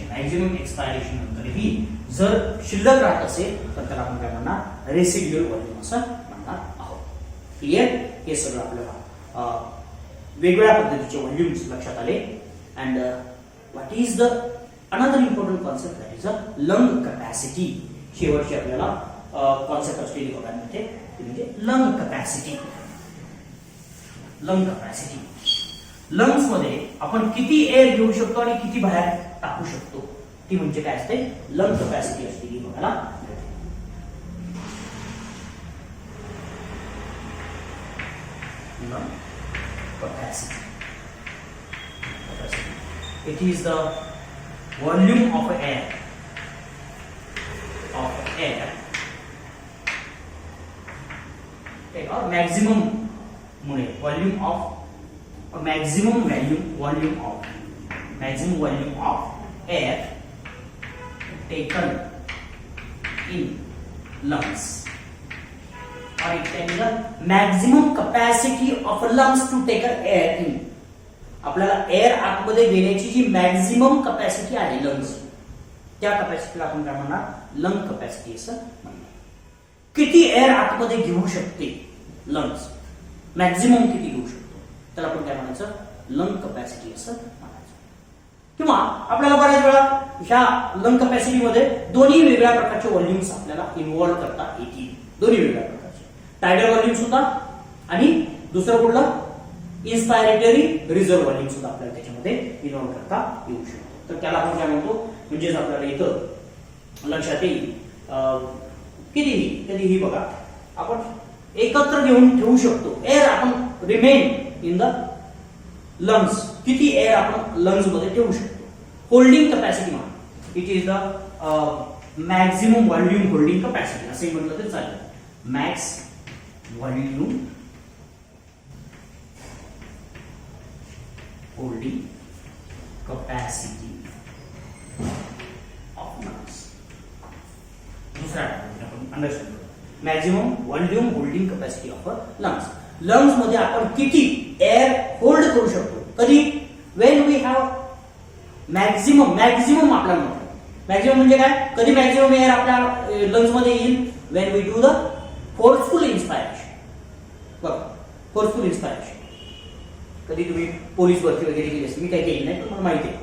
Maximum expiration नंतरही जर शिल्लक राहत असेल तर त्याला आपण काय म्हणणार, रेसिड्युअल व्हॉल्यूम असं म्हणणार आहोत. क्लिअर, हे सगळं आपल्याला वेगवेगळ्या पद्धतीचे व्हॉल्यूम्स लक्षात आले. And what is the another important concept, that is a lung capacity. शेवटची आपल्याला कॉन्सेप्ट असलेली बघायला मिळते, ती म्हणजे lung capacity. Lung capacity, lungs मध्ये आपण किती एअर घेऊ शकतो आणि किती बाहेर टाकू शकतो, ती म्हणजे काय असते, लंग कॅपॅसिटी असलेली बघायला मिळते. Capacity. It is the volume of air और मॅक्झिमम मुळे volume of maximum volume of air taken in lungs, or it can be the maximum capacity of lungs to take air in. आपल्याला air आतमध्ये घेण्याची जी maximum capacity आहे lungs, त्या कपॅसिटीला आपण काय म्हणणार, लंग कपॅसिटी असं म्हणणार. किती एअर आतमध्ये घेऊ शकते लंग्स, मॅक्झिमम किती घेऊ शकतो, त्याला आपण काय म्हणायचं, लंग कपॅसिटी असं म्हणायचं. किंवा आपल्याला बऱ्याच वेळा ह्या लंग कपॅसिटीमध्ये दोन्ही वेगळ्या प्रकारचे व्हॉल्यूम्स आपल्याला इन्व्हॉल्व करता येतील, दोन्ही वेगळ्या प्रकारचे टायडल व्हॉल्यूम सुद्धा आणि दुसरं कुठलं इन्स्पायरेटरी रिझर्व्ह व्हॉल्यूम सुद्धा आपल्याला त्याच्यामध्ये इन्व्हॉल्व करता येऊ शकतो. तर त्याला आपण काय म्हणतो, म्हणजेच आपल्याला इथं लक्षात येईल कधीही बघा आपण एकत्र घेऊन ठेवू शकतो एअर, आपण रिमेन इन द लंग्स, किती एअर आपण लंग्स मध्ये ठेवू शकतो. होल्डिंग कपॅसिटी म्हणा, it is the maximum volume holding capacity असे म्हटलं तरी चालेल. Max volume holding capacity of lungs. दुसरा आपण अंडरस्टँड करू, maximum volume holding capacity of lungs. Lungs मध्ये आपण किती एअर होल्ड करू शकतो, कधी, वेन वी हॅव मॅक्झिमम आपल्याला मॅक्झिमम म्हणजे काय, कधी मॅक्झिमम एअर आपल्या लंग्स मध्ये येईल, Wien we do the forceful inspiration. बघा, फोर्सफुल इन्स्पायरेशन कधी तुम्ही पोलीस भरती वगैरे केली असेल, मी काही केली नाही पण मला माहिती आहे,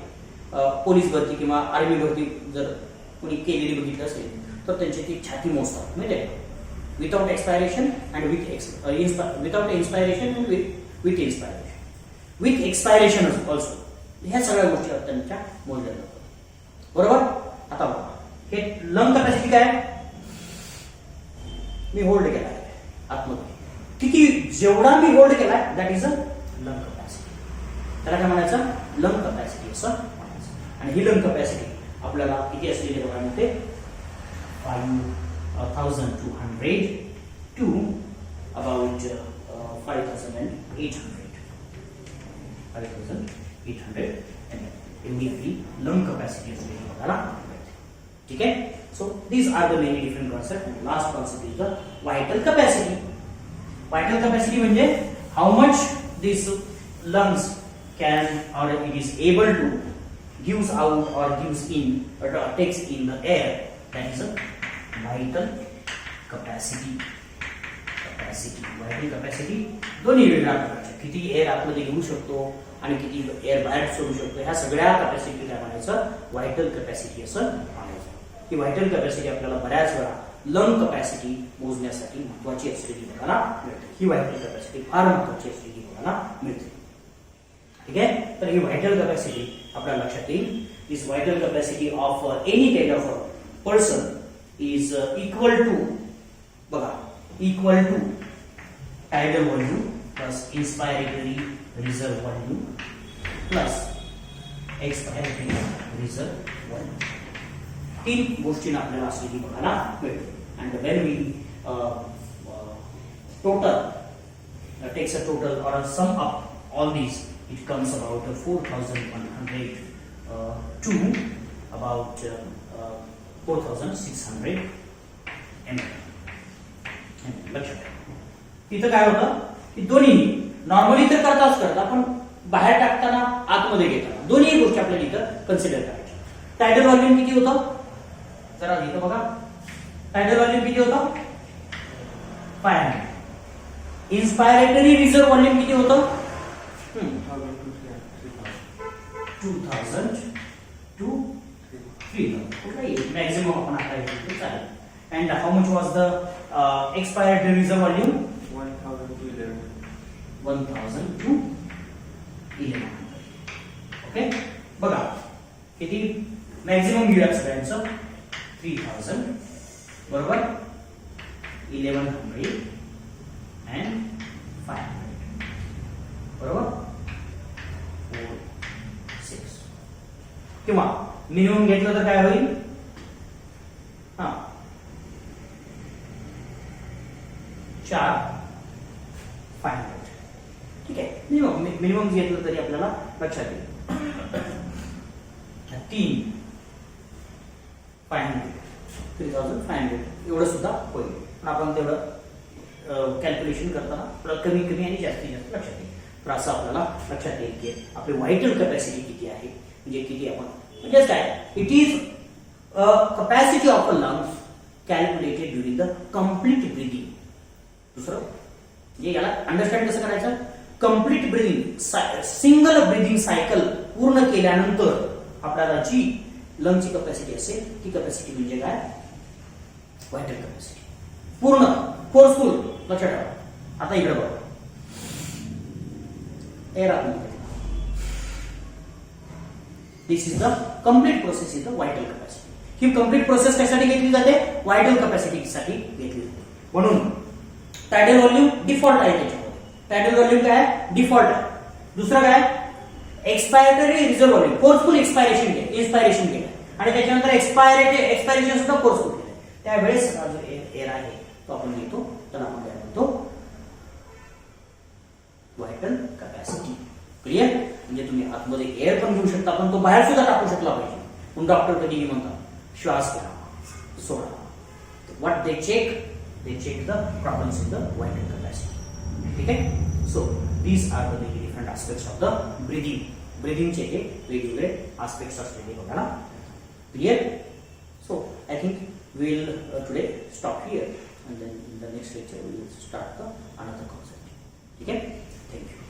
पोलीस भरती किंवा आर्मी भरती जर कोणी केलेली बघितलं असेल तर त्यांची ती छाती मोजतात, माहिती आहे, without expiration and without inspiration and with inspiration, with expiration also. ह्या सगळ्या गोष्टी त्यांच्या मोजल्या जातात, बरोबर. आता बघा, हे लंग कपॅसिटी काय, मी होल्ड केला आहे आतमध्ये, किती, जेवढा मी होल्ड केलाय that is a lung capacity. त्याला काय म्हणायचं, लंग कपॅसिटी असं म्हणायचं. आणि ही लंग कपॅसिटी आपल्याला किती असलेली बघा म्हणते, 5,200 to about 5,800 एवढी आपली लंग कपॅसिटी असलेली बघायला मिळते. ठीक आहे. So these are the many different concept. Last concept is the vital capacity. Vital capacity म्हणजे how much this lungs can or it is able to gives out or gives in or takes in the air, that is a vital capacity. Vital capacity दोन्ही वेगळ्या प्रकारचे, किती air आतमध्ये घेऊ शकतो आणि किती एअर बाहेर सोडू शकतो, ह्या सगळ्या कपॅसिटी काय म्हणायचं, व्हायटल कपॅसिटी असं म्हणायचं. ही व्हायटल कपॅसिटी आपल्याला बऱ्याच वेळा लंग कपॅसिटी मोजण्यासाठी महत्वाची असलेली बघायला मिळते. ही व्हायटल कपॅसिटी फार महत्वाची असलेली बघायला मिळते. ठीक आहे. तर ही व्हायटल कपॅसिटी आपल्याला लक्षात येईल. This vital capacity of any kind of person is equal to, बघा, equal to tidal volume plus inspiratory reserve volume plus expiratory reserve volume. तीन गोष्टींना आपल्याला असलेली बघायला मिळते. And when we total takes a total और sum up all these, it comes about 4,100 to about 4,600 ml. लक्षात तिथं काय होतं की दोन्ही नॉर्मली तर करतात पण बाहेर टाकताना आतमध्ये घेताना दोन्ही गोष्टी आपल्याला इथं कन्सिडर करायच्या. टायडल व्हॉल्यूम किती होतं, जरा इथं बघा, टायडल व्हॉल्यूम किती होतं, 500. इन्स्पायरेटरी रिझर्व्ह व्हॉल्यूम किती होतं, 2,000 to 3,000. कुठलाही मॅक्झिमम आपण आता घेतलं चालेल. And how much was the expiratory reserve volume, 1,000 to 1,100. Okay. बघा किती मॅक्झिमम घेऊया सगळ्यांचं, 3,000 बरोबर, 1,100 and 500 बरोबर, 4, 6. किंवा मिनिमम घेतलं तर काय होईल, हा 4,500. ठीक आहे, मिनिमम घेतलं तरी आपल्याला लक्षात येईल 3,500 एवढं सुद्धा होईल. पण आपण तेवढं कॅल्क्युलेशन करताना कमी कमी आणि जास्तीत जास्त लक्षात येईल. तर असं आपल्याला लक्षात येईल की आपली व्हायटल कॅपॅसिटी किती आहे, म्हणजे किती आपण म्हणजे काय, it is capacity of a lungs calculated during the complete breathing. दुसरं म्हणजे याला अंडरस्टँड कसं करायचं, complete breathing, single breathing cycle पूर्ण केल्यानंतर आपल्याला जी लंगची कॅपॅसिटी असेल ती कॅपॅसिटी म्हणजे काय, व्हायटल कॅपॅसिटी. पूर्ण फोर्सफुल लक्षात ठेवा. आता इकडे बघा, एअर आपण this is the complete process is the vital capacity. ही कम्प्लीट प्रोसेस कशासाठी घेतली जाते, व्हायटल कॅपॅसिटीसाठी घेतली जाते. म्हणून टायडल व्हॉल्यूम डिफॉल्ट आहे त्याच्यामध्ये. टायडल व्हॉल्यूम काय आहे, डिफॉल्ट आहे. दुसरं काय, expiratory reserve volume, forceful inspiration केलं आणि त्याच्यानंतर एक्सपायरेशन सुद्धा फोर्सफुल केलं. त्यावेळेस जो एअर आहे तो आपण घेतो, तर आपण काय म्हणतो, व्हायटल कॅपॅसिटी. क्लिअर, म्हणजे तुम्ही आतमध्ये एअर पण घेऊ शकता, पण तो बाहेर सुद्धा टाकू शकला पाहिजे. पण डॉक्टर कधीही म्हणतात श्वास घ्या, सोडा. What they check the problems in the vital capacity. ठीक आहे. So these are the different aspects of the breathing. ब्रीदिंगचे हे वेगवेगळे आस्पेक्ट्स असलेले बघायला. Clear. So I think we'll today stop here, and then in the next lecture we will start the another concept. Okay, thank you.